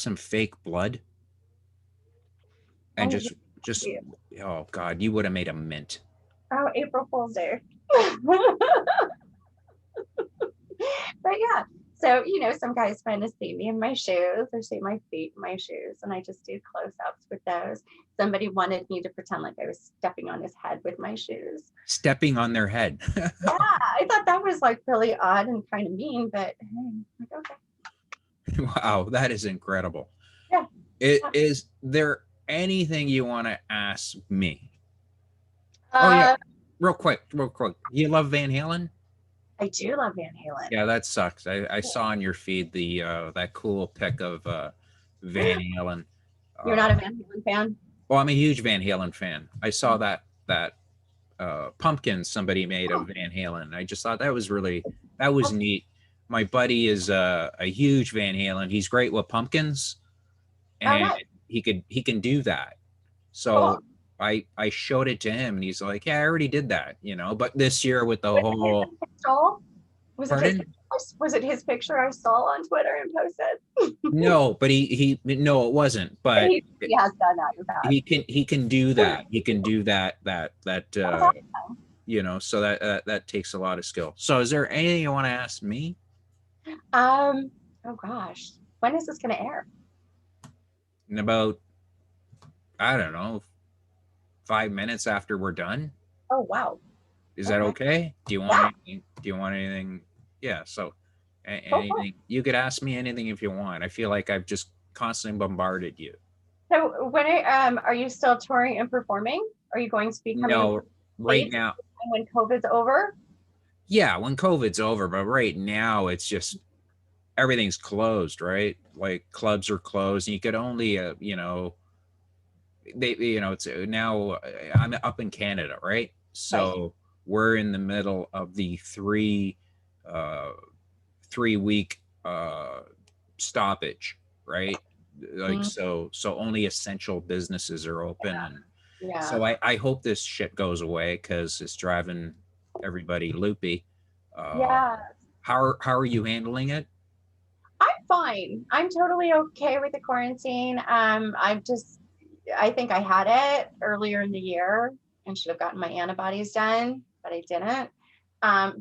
some fake blood, and Oh, just yeah. oh god, you would have made a mint. Oh, April Fool's Day. But yeah, so some guys find to see me in my shoes or see my feet in my shoes, and I just do close-ups with those. Somebody wanted me to pretend like I was stepping on his head with my shoes. Stepping on their head. Yeah, I thought that was like really odd and kind of mean, but hey, like, okay. Wow, that is incredible. Yeah. Is there anything you want to ask me? Oh yeah, Uh, real quick. You love Van Halen? I do love Van Halen. Yeah, that sucks. I saw on your feed that cool pic of Van Halen. You're not a Van Halen fan? Well, I'm a huge Van Halen fan. I saw that pumpkin somebody made of Van Halen. I just thought that was neat. My buddy is a huge Van Halen. He's great with pumpkins, Oh, and nice. he can do that. Cool. So I showed it to him, and he's like, "Yeah, I already did that." But this year with the whole Was it his pardon. picture? Was it his picture I saw on Twitter and posted? No, but he no, it wasn't. But He has done that in the past. he can do that. He can do that. That's awesome. So that takes a lot of skill. So is there anything you want to ask me? Um, oh gosh, when is this going to air? In about, I don't know, 5 minutes after we're done? Oh, wow. Is that Okay. okay? Do you want Yeah. anything? Do you want anything? Yeah. So Cool, cool. anything, you could ask me anything if you want. I feel like I've just constantly bombarded you. So are you still touring and performing? Are you going to be coming to No, right States now, when COVID's over? yeah, when COVID's over, but right now it's just everything's closed, right? Like clubs are closed, and you could only, it's now I'm up in Canada, right? Right. So we're in the middle of the uh, 3 week stoppage, right? Like Mm, so only essential businesses are open, and yeah. so I hope this shit goes away because it's driving everybody loopy. Uh, Yeah. how are you handling it? I'm fine. I'm totally okay with the quarantine. I think I had it earlier in the year and should have gotten my antibodies done, but I didn't.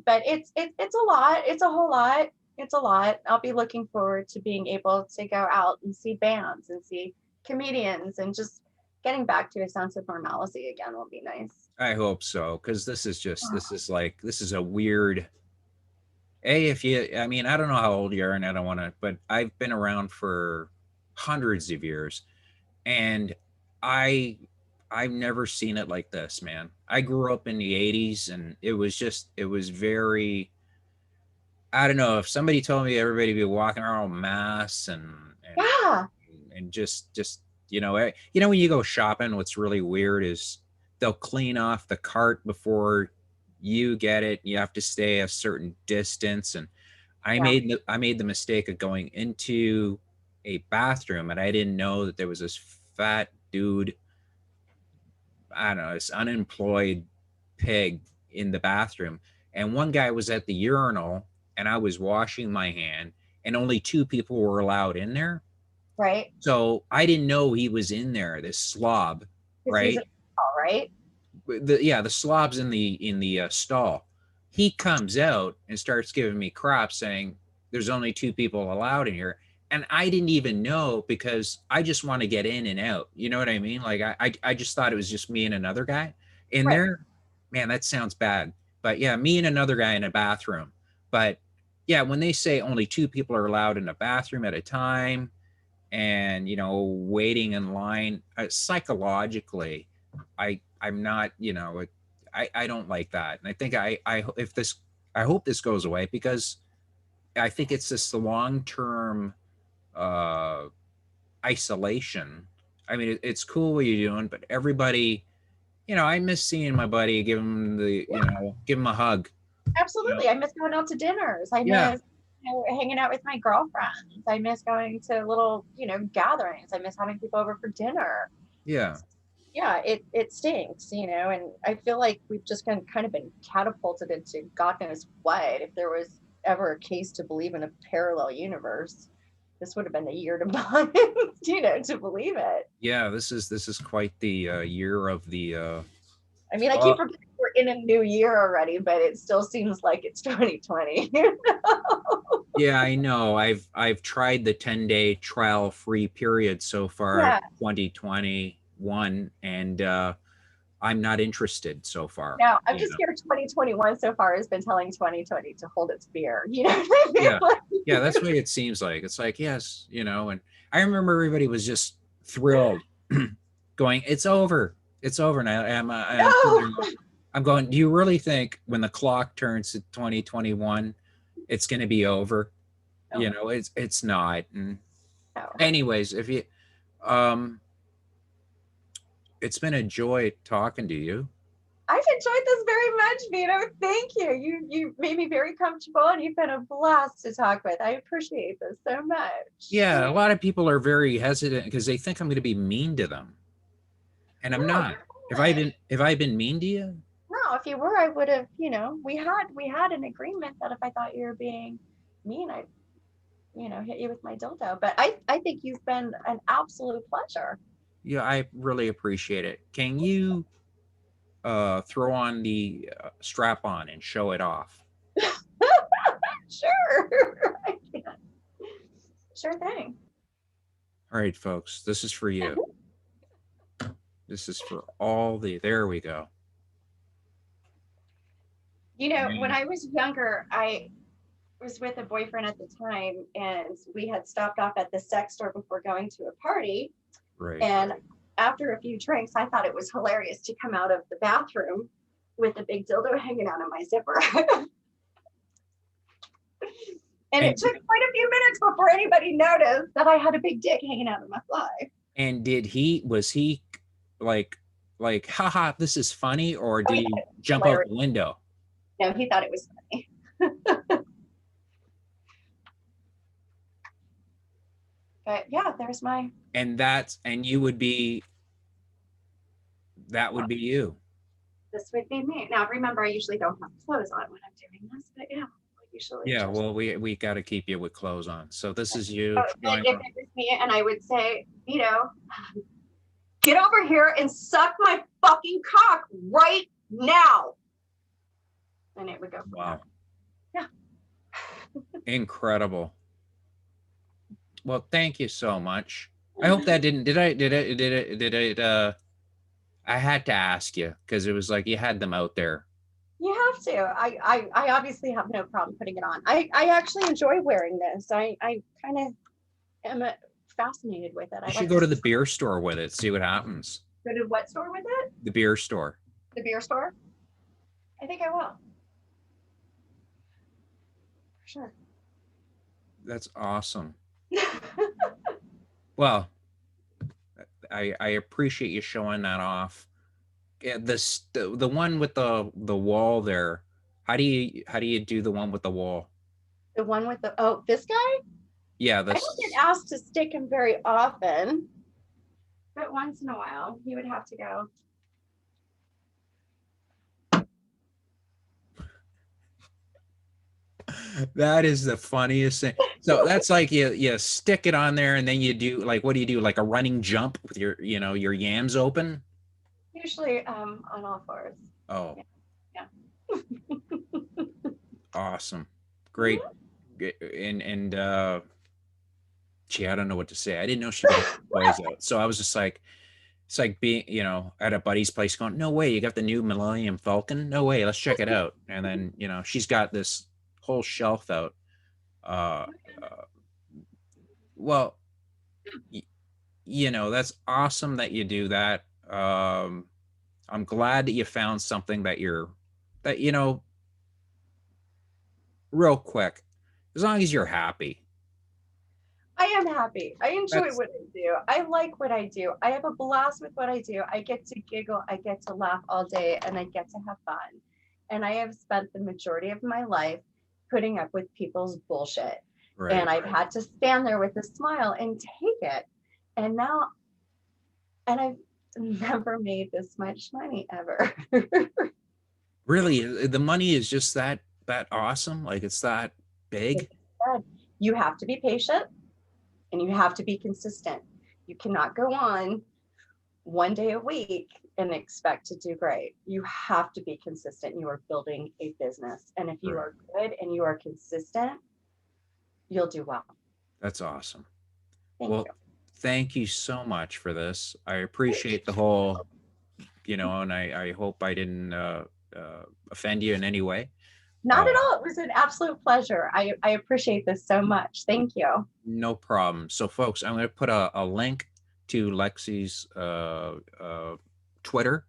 But it's a lot. It's a whole lot. It's a lot. I'll be looking forward to being able to go out and see bands and see comedians and just getting back to a sense of normalcy again will be nice. I hope so, because this is a weird. If you, I mean, I don't know how old you are, and I don't want to, but I've been around for hundreds of years, and I, I've never seen it like this, man. I grew up in the '80s, and it was very. I don't know if somebody told me everybody be walking around with masks Yeah, and just when you go shopping, what's really weird is they'll clean off the cart before you get it. You have to stay a certain distance, and yeah, I made the mistake of going into a bathroom, and I didn't know that there was this fat dude, I don't know, this unemployed pig in the bathroom. And one guy was at the urinal, and I was washing my hand, and only two people were allowed in there. right. So I didn't know he was in there, this slob, Because he's right? an all right. The slob's in the stall. He comes out and starts giving me crap, saying there's only two people allowed in here, and I didn't even know because I just want to get in and out. You know what I mean? Like I just thought it was just me and another guy in Right. there. Man, that sounds bad, but yeah, me and another guy in a bathroom. But yeah, when they say only two people are allowed in a bathroom at a time, and waiting in line, psychologically, I'm not, I don't like that. And I think I hope this goes away, because I think it's this long term uh isolation. I mean, it's cool what you're doing, but everybody, I miss seeing my buddy, give him a hug. you know Absolutely. I miss going out to dinners. I yeah, miss hanging out with my girlfriends. I miss going to little, gatherings. I miss having people over for dinner. yeah. Yeah, it stinks, and I feel like we've just kind of been catapulted into God knows what. If there was ever a case to believe in a parallel universe, this would have been the year to buy, to believe it. Yeah, this is quite the year of the I mean, I keep uh, forgetting we're in a new year already, but it still seems like it's 2020. Yeah, I know. I've tried the 10-day trial free period so far of Yeah. 2021, and I'm not interested so far. Now, I'm just scared 2021 so far has been telling 2020 to hold its beer. You know what I mean? Yeah. Yeah, that's what it seems like. It's like, yes, and I remember everybody was just thrilled going, it's over. It's over. And I'm sitting there No. going, I'm going, do you really think when the clock turns to 2021, it's going to be over? No. It's not. And No. anyways, if you um it's been a joy talking to you. I've enjoyed this very much, Vito. Thank you. You made me very comfortable and you've been a blast to talk with. I appreciate this so much. Yeah, a lot of people are very hesitant because they think I'm going to be mean to them, and I'm No, not. you're Have I not. been have I been mean to you? No, if you were, I would have, we had an agreement that if I thought you were being mean, I'd, hit you with my dildo. But I think you've been an absolute pleasure. Yeah, I really appreciate it. Can you throw on the strap on and show it off. Sure. I can. Sure thing. All right, folks, this is for you. This is for all the, there we go. You know, when I was younger, I was with a boyfriend at the time, and we had stopped off at the sex store before going to a party. Right. And after a few drinks, I thought it was hilarious to come out of the bathroom with a big dildo hanging out of my zipper. And it took quite a few minutes before anybody noticed that I had a big dick hanging out of my fly. And was he like, haha, this is funny, or did he jump out the window? No, he thought it was funny. But yeah, there's my. And you would be, that would be you. This would be me. Now, remember, I usually don't have clothes on when I'm doing this, but yeah. Yeah, well, we got to keep you with clothes on. So this is you. If it was me, and I would say, Vito, get over here and suck my fucking cock right now. And it would go. Wow. Yeah. Incredible. Well, thank you so much. I hope that did it, I had to ask you, because it was like you had them out there. You have to. I obviously have no problem putting it on. I actually enjoy wearing this. I kind of am fascinated with it. You should go to the beer store with it, see what happens. Go to what store with it? The beer store. The beer store? I think I will. For sure. That's awesome. Well, I appreciate you showing that off. Yeah, the one with the wall there. How do you do the one with the wall? The one with the this guy? Yeah, I don't get asked to stick him very often, but once in a while he would have to go. That is the funniest thing. So that's like you stick it on there, and then you do, like, what do you do? Like a running jump with your yams open? Usually on all fours. Oh. Yeah. Awesome. Great. And gee, I don't know what to say. I didn't know she got toys out. So I was just like, it's like being, at a buddy's place going, no way, you got the new Millennium Falcon? No way, let's check it out. And then, she's got this whole shelf out. Well, that's awesome that you do that. I'm glad that you found something that real quick, as long as you're happy. I am happy. I enjoy what I do. I like what I do. I have a blast with what I do. I get to giggle. I get to laugh all day, and I get to have fun. And I have spent the majority of my life putting up with people's bullshit. Right. And I've had to stand there with a smile and take it. And now, I've never made this much money ever. Really? The money is just that awesome? Like, it's that big? You have to be patient, and you have to be consistent. You cannot go on one day a week and expect to do great. You have to be consistent. You are building a business. And if you are good and you are consistent, you'll do well. That's awesome. Thank you. Thank you so much for this. I appreciate the whole, and I hope I didn't offend you in any way. Not at all. It was an absolute pleasure. I appreciate this so much. Thank you. No problem. So, folks, I'm going to put a link to Lexy's Twitter.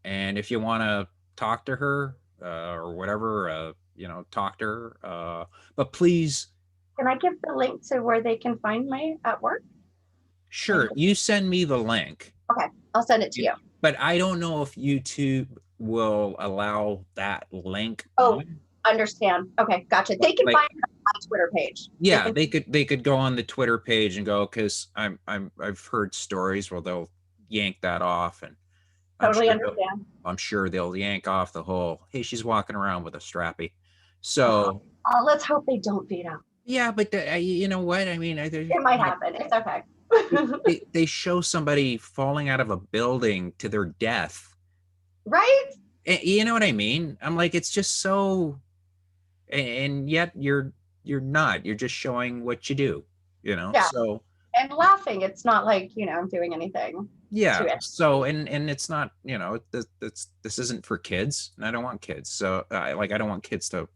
And if you want to talk to her or whatever, talk to her. But please. Can I give the link to where they can find me at work? Sure. You send me the link. Okay. I'll send it to you. But I don't know if YouTube will allow that link. Oh, understand. Okay. Gotcha. They can find it on my Twitter page. Yeah. They could go on the Twitter page and go, because I've heard stories where they'll yank that off, and totally understand. I'm sure they'll yank off the whole, hey, she's walking around with a strappy. So let's hope they don't, Vito. Yeah, but you know what? I mean, it might happen. It's okay. they show somebody falling out of a building to their death, Right? You know what I mean? I'm like, it's just so, and yet you're not. You're just showing what you do, you know? Yeah. So And laughing. It's not like, I'm doing anything to yeah. it. So and it's not, this isn't for kids, and I don't want kids. So like I don't want kids to.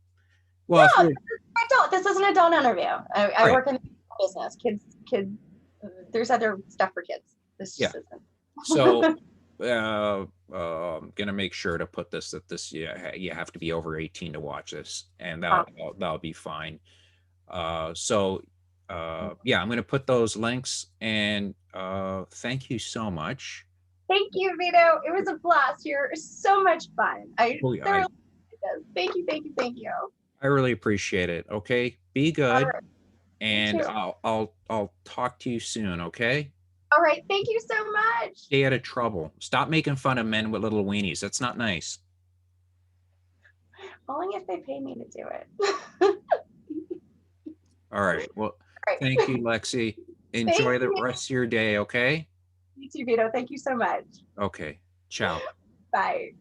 Well, if No, you're this is an adult interview. I right, work in the business. Kids, there's other stuff for kids. This yeah. just So isn't. I'm gonna make sure to put this that this yeah you have to be over 18 to watch this, and Um, that'll be fine. So yeah, I'm gonna put those links, and thank you so much. Thank you, Vito. It was a blast. You're so much fun. I Really, thoroughly did this. Thank you, thank you, thank you. I really appreciate it. Okay, be All good, right, you and too. I'll talk to you soon. Okay. All right, thank you so much. Stay out of trouble. Stop making fun of men with little weenies. That's not nice. Only if they pay me to do it. All right. Well, All thank right. you, Lexi. Thank Enjoy the you. rest of your day. Okay. You too, Vito. Thank you so much. Okay. Ciao. Bye.